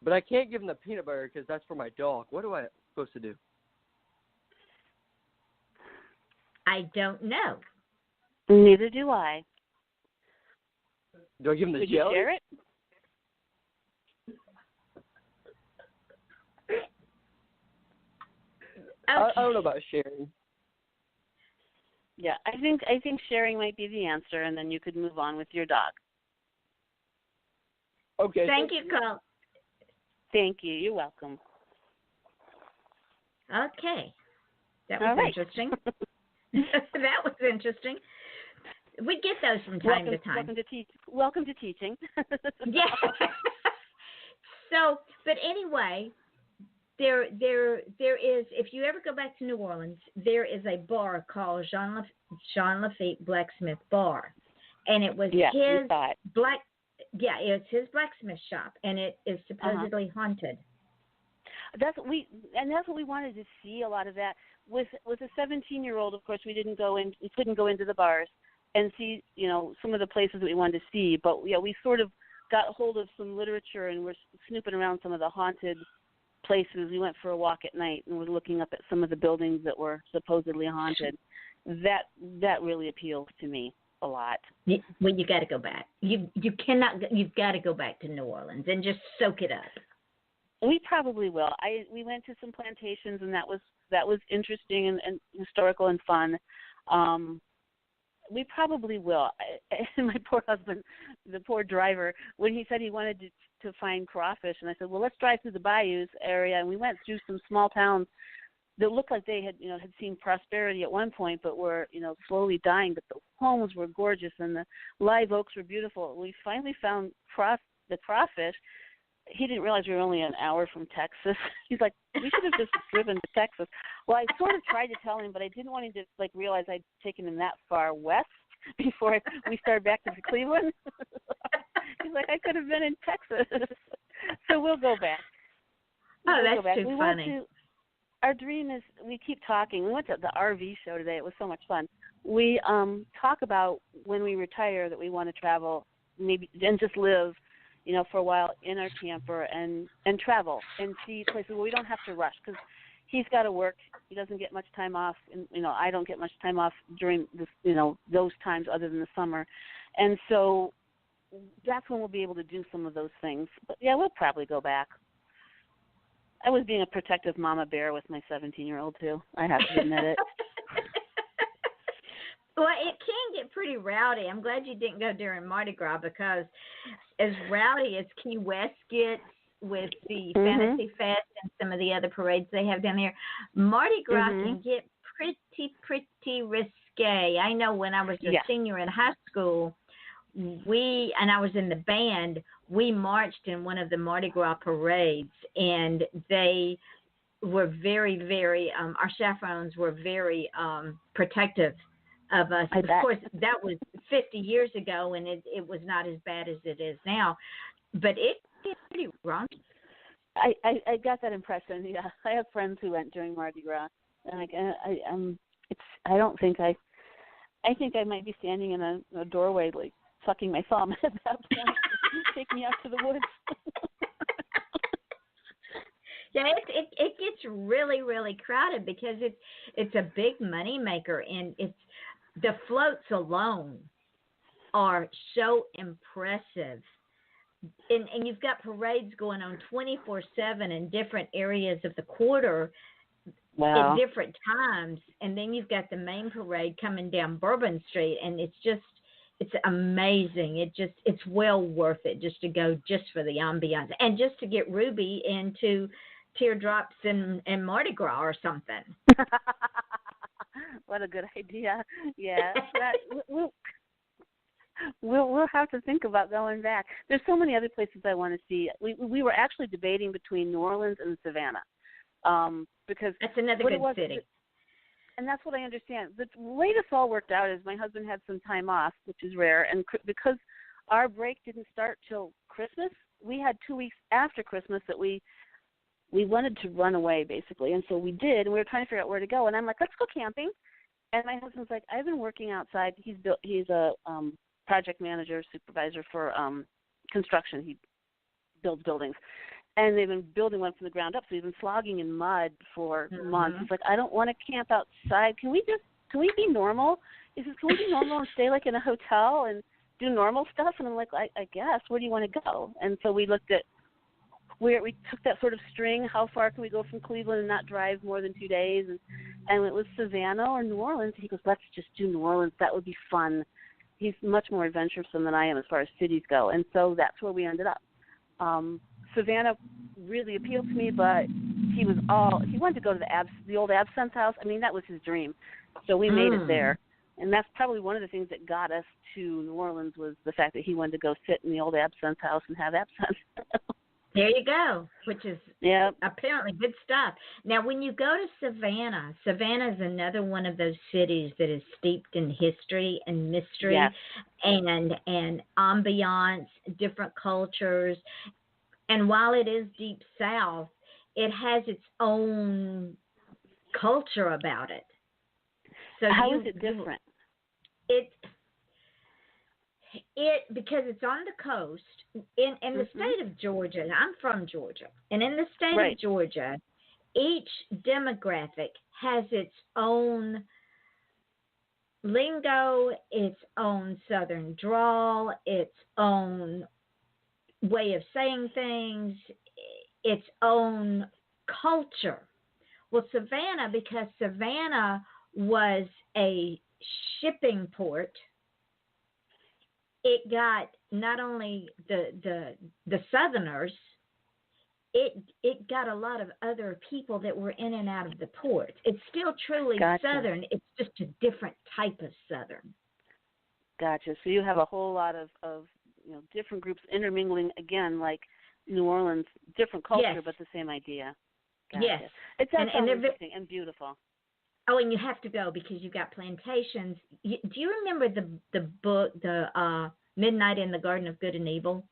but I can't give him the peanut butter because that's for my dog. What am I supposed to do? I don't know. Neither do I. Do I give him the Could jelly? you share it? Okay. I don't know about sharing. Yeah, I think sharing might be the answer, and then you could move on with your dog. Okay. Thank you, caller. Thank you. You're welcome. Okay. That was interesting. That was interesting. We get those from time to time. Welcome to teaching. Yeah. So, but anyway, there is, if you ever go back to New Orleans, there is a bar called Jean Lafitte Blacksmith Bar, and it was it's his blacksmith shop, and it is supposedly haunted. That's what we wanted to see, a lot of that. With a 17-year-old, of course, we couldn't go into the bars and see, some of the places that we wanted to see, but we sort of got hold of some literature and we're snooping around some of the haunted places. We went for a walk at night and we're looking up at some of the buildings that were supposedly haunted. That really appeals to me a lot. Well, you got to go back. You've got to go back to New Orleans and just soak it up. We probably will. We went to some plantations, and that was interesting and historical and fun. We probably will. My poor husband, the poor driver, when he said he wanted to find crawfish, and I said, well, let's drive through the bayous area, and we went through some small towns that looked like they had seen prosperity at one point, but were slowly dying. But the homes were gorgeous, and the live oaks were beautiful. We finally found the crawfish. He didn't realize we were only an hour from Texas. He's like, we should have just driven to Texas. Well, I sort of tried to tell him, but I didn't want him to realize I'd taken him that far west before we started back to Cleveland. He's like, I could have been in Texas. So we'll go back. That's too funny. Our dream is, we keep talking. We went to the RV show today. It was so much fun. We talk about when we retire that we want to travel, maybe, and just live for a while in our camper and travel and see places where we don't have to rush, because he's got to work. He doesn't get much time off, and I don't get much time off during this, those times other than the summer, and so that's when we'll be able to do some of those things. But yeah, we'll probably go back. I was being a protective mama bear with my 17-year-old too. I have to admit it. Well, it can get pretty rowdy. I'm glad you didn't go during Mardi Gras, because as rowdy as Key West gets with the Fantasy Fest and some of the other parades they have down there, Mardi Gras can get pretty risque. I know when I was a senior in high school, and I was in the band, we marched in one of the Mardi Gras parades, and they were very, very, our chaperones were very protective of us. Of course, that was 50 years ago, and it was not as bad as it is now, but it gets pretty raunchy. I got that impression. Yeah, I have friends who went during Mardi Gras, and I don't think I think I might be standing in a doorway, like sucking my thumb at that point. Take me out to the woods. Yeah, it gets really, really crowded because it's a big money maker, and it's the floats alone are so impressive. And you've got parades going on 24/7 in different areas of the quarter at different times, and then you've got the main parade coming down Bourbon Street, and it's amazing. It's well worth it just to go just for the ambiance and just to get Ruby into Teardrops and Mardi Gras or something. What a good idea! Yeah, we'll have to think about going back. There's so many other places I want to see. We were actually debating between New Orleans and Savannah, because that's another good city. And that's what I understand. The way this all worked out is my husband had some time off, which is rare, and because our break didn't start till Christmas, we had 2 weeks after Christmas that we wanted to run away, basically. And so we did, and we were trying to figure out where to go. And I'm like, let's go camping. And my husband's like, I've been working outside. He's a project manager, supervisor for construction. He builds buildings. And they've been building one from the ground up, so he's been slogging in mud for months. He's like, I don't want to camp outside. Can we be normal? He says, can we be normal and stay like in a hotel and do normal stuff? And I'm like, I guess. Where do you want to go? And so we looked at where we took that sort of string. How far can we go from Cleveland and not drive more than 2 days? And it was Savannah or New Orleans. He goes, let's just do New Orleans. That would be fun. He's much more adventuresome than I am as far as cities go. And so that's where we ended up. Savannah really appealed to me, but he wanted to go to the old Absinthe house. I mean, that was his dream. So we made it there. And that's probably one of the things that got us to New Orleans was the fact that he wanted to go sit in the old Absinthe house and have absinthe. There you go, which is apparently good stuff. Now, when you go to Savannah is another one of those cities that is steeped in history and mystery and ambiance, different cultures. And while it is deep south, it has its own culture about it. So how is it different? Because it's on the coast in the state of Georgia. I'm from Georgia, and in the state of Georgia, each demographic has its own lingo, its own Southern drawl, its own way of saying things, its own culture. Well, Savannah, because Savannah was a shipping port, it got not only the Southerners, it got a lot of other people that were in and out of the port. It's still truly Southern. It's just a different type of Southern. Gotcha. So you have a whole lot of different groups intermingling again, like New Orleans, different culture, but the same idea. Gotcha. Yes. It sounds interesting and beautiful. Oh, and you have to go because you've got plantations. Do you remember the book, the Midnight in the Garden of Good and Evil?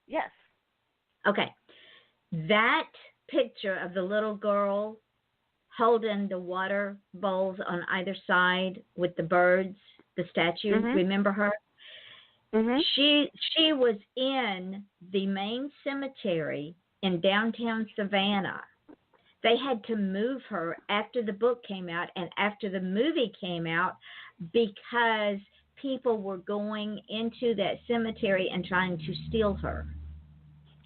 Yes. Okay. That picture of the little girl holding the water bowls on either side with the birds, the statue, remember her? Mm-hmm. She was in the main cemetery in downtown Savannah. They had to move her after the book came out and after the movie came out because people were going into that cemetery and trying to steal her.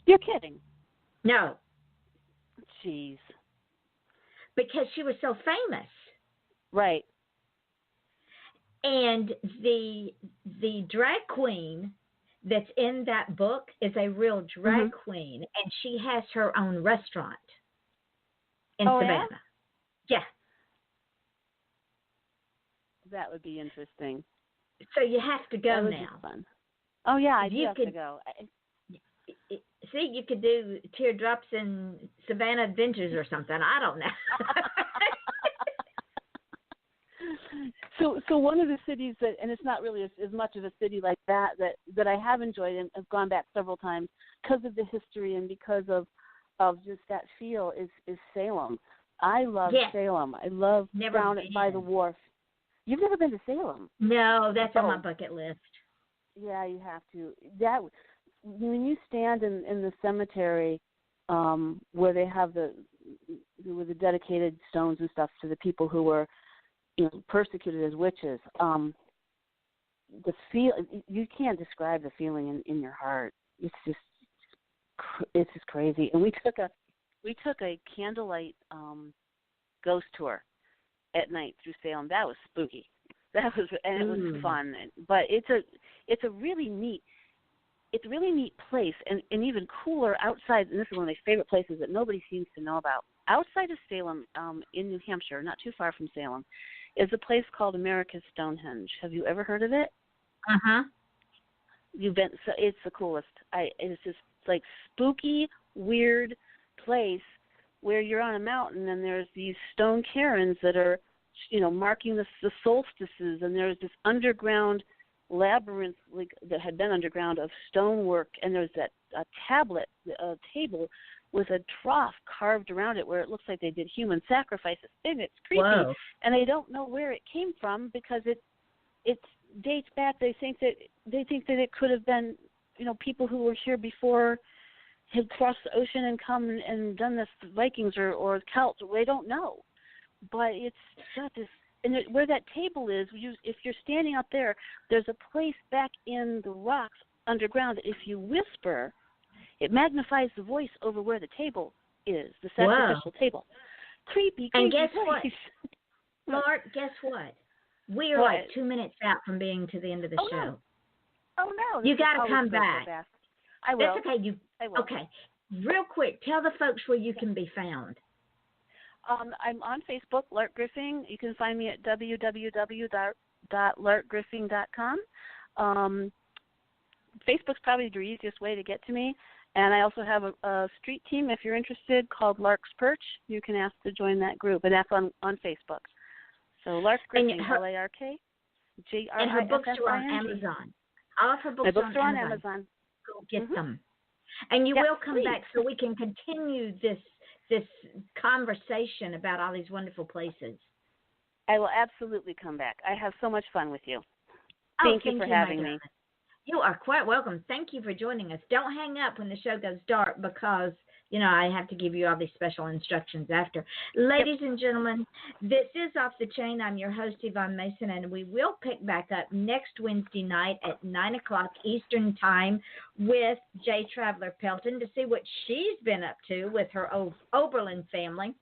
You're kidding. No. Jeez. Because she was so famous. Right. And the drag queen that's in that book is a real drag queen, and she has her own restaurant in Savannah. Yeah? That would be interesting. So you have to go now. Be fun. Oh, yeah, I do have to go. See, you could do Teardrops and Savannah Adventures or something. I don't know. So one of the cities that, and it's not really as much of a city like that I have enjoyed and have gone back several times because of the history and because of of just that feel is Salem. I love Salem. I love down by the wharf. You've never been to Salem? No, that's on my bucket list. Yeah, you have to. That when you stand in the cemetery, where they have the dedicated stones and stuff to the people who were, persecuted as witches. The feel, you can't describe the feeling in your heart. It's just crazy. And we took a candlelight ghost tour at night through Salem. That was spooky. It was fun. But it's a really neat place, and even cooler outside. And this is one of my favorite places that nobody seems to know about. Outside of Salem, in New Hampshire, not too far from Salem, is a place called America's Stonehenge. Have you ever heard of it? You've been. So it's the coolest. It's just like spooky, weird place where you're on a mountain and there's these stone cairns that are, marking the solstices, and there's this underground labyrinth that had been underground of stonework, and there's a table with a trough carved around it where it looks like they did human sacrifices. And it's creepy. Whoa. And they don't know where it came from because it dates back. They think that it could have been, people who were here before had crossed the ocean and come and done this, Vikings or Celts. They don't know. But it's got this, and where that table is, if you're standing up there, there's a place back in the rocks underground that if you whisper, it magnifies the voice over where the table is, the sacrificial table. Creepy. And guess what? Lark, guess what? We are like 2 minutes out from being to the end of the show. No. Oh, no. You got to come back. I will. That's okay. I will. Okay. Real quick, tell the folks where you can be found. I'm on Facebook, Lark Griffing. You can find me at www.larkgriffing.com. Facebook's probably the easiest way to get to me. And I also have a street team, if you're interested, called Lark's Perch. You can ask to join that group, and that's on Facebook. So Lark Griffing, LARK. And her books are on Amazon. All of her books are on Amazon. Go get them. And you will come back so we can continue this conversation about all these wonderful places. I will absolutely come back. I have so much fun with you. Thank you for having me. You are quite welcome. Thank you for joining us. Don't hang up when the show goes dark because, I have to give you all these special instructions after. Ladies and gentlemen, this is Off the Chain. I'm your host, Yvonne Mason, and we will pick back up next Wednesday night at 9 o'clock Eastern Time with J. Traveler Pelton to see what she's been up to with her Oberlin family.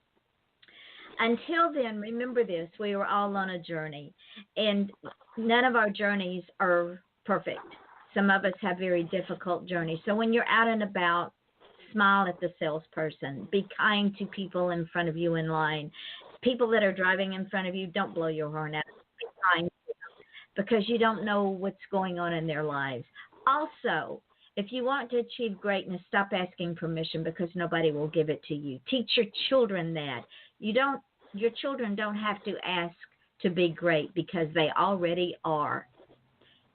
Until then, remember this, we are all on a journey, and none of our journeys are perfect. Some of us have very difficult journeys. So when you're out and about, smile at the salesperson. Be kind to people in front of you in line. People that are driving in front of you, don't blow your horn out. Be kind to them because you don't know what's going on in their lives. Also, if you want to achieve greatness, stop asking permission because nobody will give it to you. Teach your children that. Your children don't have to ask to be great because they already are.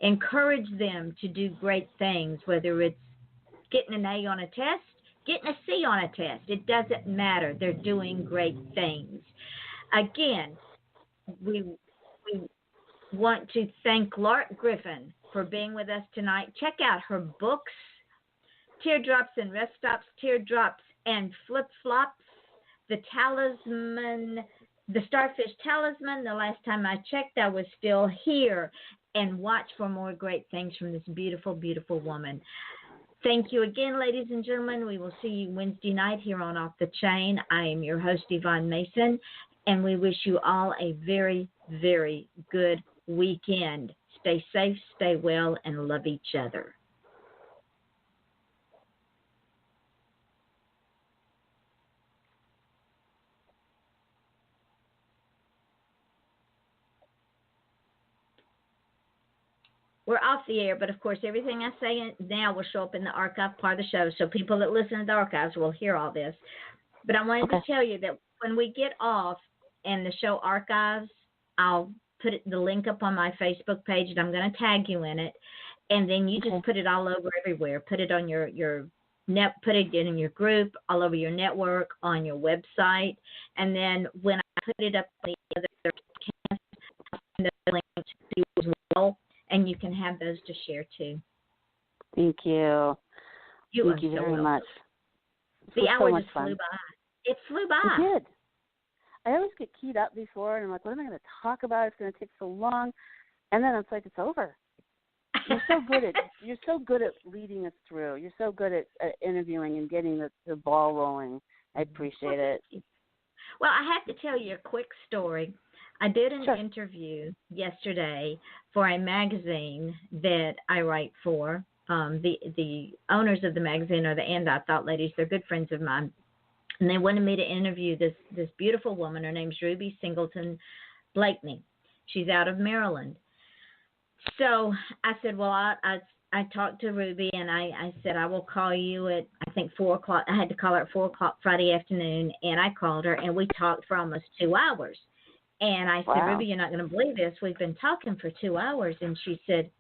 Encourage them to do great things, whether it's getting an A on a test, getting a C on a test. It doesn't matter. They're doing great things. Again, we want to thank Lark Griffin for being with us tonight. Check out her books, Teardrops and Rest Stops, Teardrops and Flip-Flops, the Talisman, the Starfish Talisman. The last time I checked, I was still here. And watch for more great things from this beautiful, beautiful woman. Thank you again, ladies and gentlemen. We will see you Wednesday night here on Off the Chain. I am your host, Yvonne Mason, and we wish you all a very, very good weekend. Stay safe, stay well, and love each other. We're off the air, but of course, everything I say now will show up in the archive part of the show, so people that listen to the archives will hear all this. But I wanted to tell you that when we get off and the show archives, I'll put the link up on my Facebook page, and I'm going to tag you in it, and then you just put it all over everywhere. Put it on your put it in your group, all over your network, on your website. And then when I put it up on the other podcast, I'll send the link to you as well, and you can have those to share too. Thank you. Thank you very much. The hour just flew by. It flew by. It did. I always get keyed up before, and I'm like, what am I going to talk about? It's going to take so long. And then it's like, it's over. You're so good at leading us through. You're so good at interviewing and getting the ball rolling. I appreciate it. Well, I have to tell you a quick story. I did an interview yesterday for a magazine that I write for. The owners of the magazine are the And I Thought ladies. They're good friends of mine. And they wanted me to interview this beautiful woman. Her name's Ruby Singleton Blakeney. She's out of Maryland. So I said, well, I talked to Ruby, and I said, I will call you at, I think, 4 o'clock. I had to call her at 4 o'clock Friday afternoon, and I called her, and we talked for almost 2 hours. And I said, Ruby, you're not going to believe this. We've been talking for 2 hours. And she said,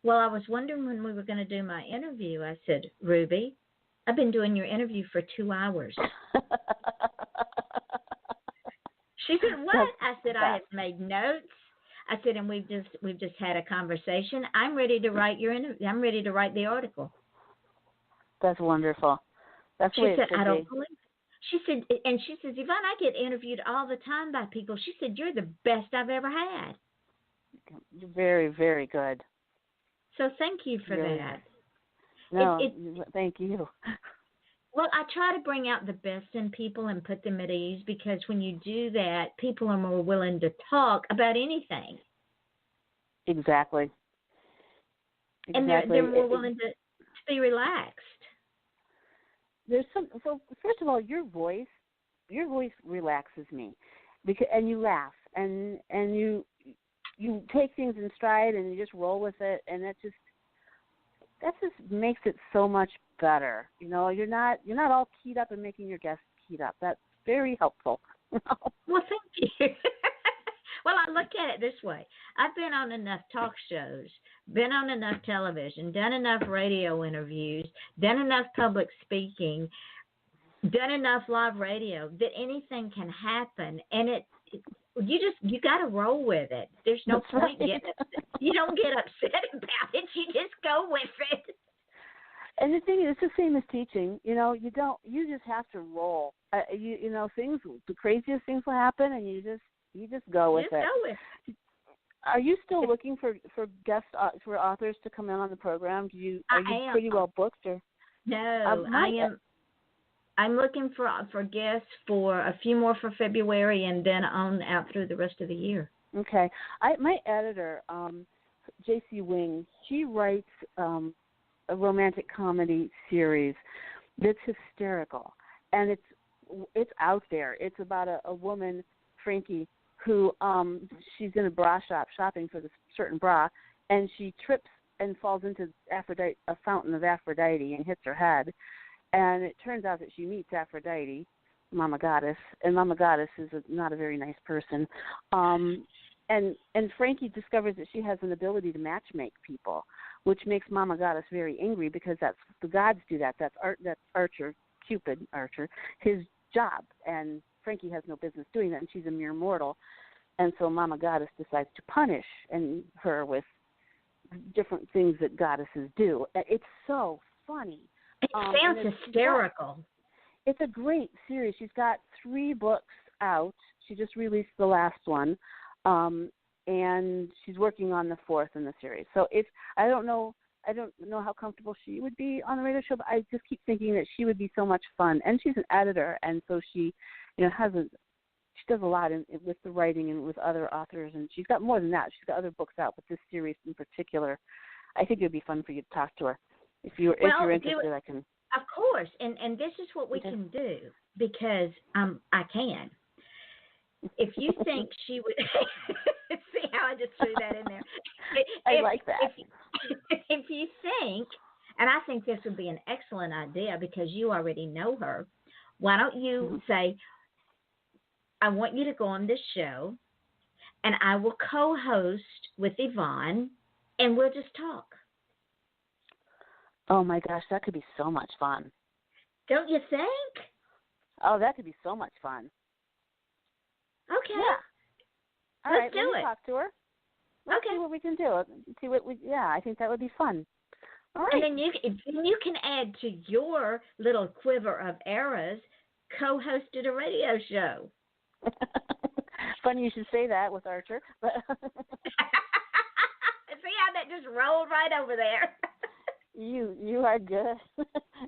well, I was wondering when we were going to do my interview. I said, Ruby, I've been doing your interview for 2 hours. She said, what? I said, I have made notes. I said, and we've just had a conversation. I'm ready to write your interview. I'm ready to write the article. That's wonderful. That's she said, I don't believe it. She said, and she says, Yvonne, I get interviewed all the time by people. She said, you're the best I've ever had. You're very, very good. So thank you for that. No, thank you. Well, I try to bring out the best in people and put them at ease, because when you do that, people are more willing to talk about anything. Exactly. And they're more willing to be relaxed. There's so first of all, your voice relaxes me, and you laugh and you take things in stride and you just roll with it, and that just makes it so much better. You know, you're not all keyed up and making your guests keyed up. That's very helpful. Well, thank you. Well, I look at it this way. I've been on enough talk shows, been on enough television, done enough radio interviews, done enough public speaking, done enough live radio that anything can happen, and you got to roll with it. There's no point getting upset. You don't get upset about it. You just go with it. And the thing is, it's the same as teaching. You know, you just have to roll. The craziest things will happen, and you just go with it. Go with it. Are you still looking for guest for authors to come in on the program? Are you pretty well booked, or? No, I am. I'm looking for guests for a few more for February, and then on out through the rest of the year. Okay. My editor, J.C. Wing, she writes a romantic comedy series that's hysterical, and it's out there. It's about a woman, Frankie, who she's in a bra shop shopping for this certain bra, and she trips and falls into a fountain of Aphrodite and hits her head. And it turns out that she meets Aphrodite, Mama Goddess, and Mama Goddess is not a very nice person. And Frankie discovers that she has an ability to matchmake people, which makes Mama Goddess very angry, because that's the gods do that. That's Cupid Archer, his job, and Frankie has no business doing that, and she's a mere mortal. And so Mama Goddess decides to punish her with different things that goddesses do. It's so funny. It sounds hysterical. It's a great series. She's got 3 books out. She just released the last one, and she's working on the 4th in the series. So I don't know how comfortable she would be on the radio show, but I just keep thinking that she would be so much fun. And she's an editor, and so she, she does a lot with the writing and with other authors, and she's got more than that. She's got other books out, but this series in particular, I think it would be fun for you to talk to her. If you're interested, I can. Of course, and this is what we can do, because I can. If you think she would, see how I just threw that in there. I like that. If you think, and I think this would be an excellent idea because you already know her, why don't you say, I want you to go on this show, and I will co-host with Yvonne, and we'll just talk. Oh my gosh, that could be so much fun. Don't you think? Oh, that could be so much fun. Okay. Yeah. All Let's right, do let me it. talk to her. Let's see what we can do. I think that would be fun. All right. And then you can add to your little quiver of arrows, co-hosted a radio show. Funny you should say that with Archer. But See how that just rolled right over there. You are good.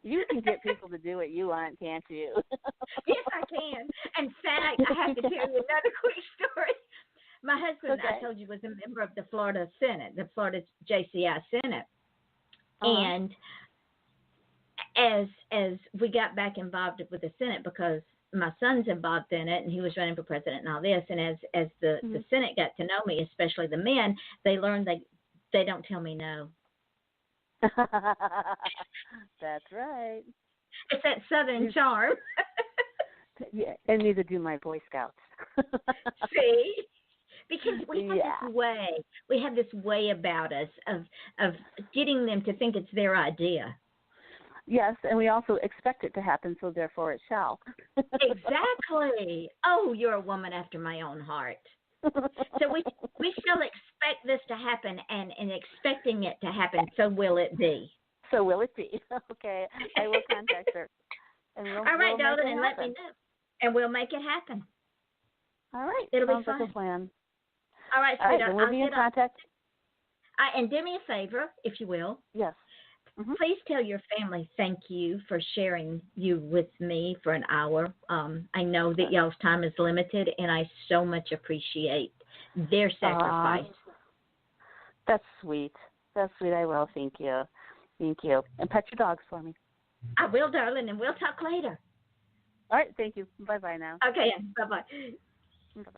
You can get people to do what you want, can't you? Yes, I can. In fact, I have to tell you another quick story. My husband, I told you, was a member of the Florida Senate, the Florida JCI Senate. And as we got back involved with the Senate, because my son's involved in it and he was running for president and all this, and as the Senate got to know me, especially the men, they learned they don't tell me no. That's right. It's that Southern charm. Yeah, and neither do my Boy Scouts. See? Because we have this way about us of getting them to think it's their idea. Yes, and we also expect it to happen, so therefore it shall. Exactly. Oh, you're a woman after my own heart. So we still expect this to happen, and expecting it to happen, so will it be. So will it be. Okay, I will contact her. And all right, darling, and let me know. And we'll make it happen. All right. It'll Sounds be fun. like a plan. All right, all right, sweetheart. then we'll be in contact. And do me a favor, if you will. Yes. Mm-hmm. Please tell your family thank you for sharing you with me for an hour. I know that y'all's time is limited, and I so much appreciate their sacrifice. That's sweet. That's sweet. I will. Thank you. Thank you. And pet your dogs for me. I will, darling, and we'll talk later. All right. Thank you. Bye-bye now. Okay. Bye-bye. Bye-bye.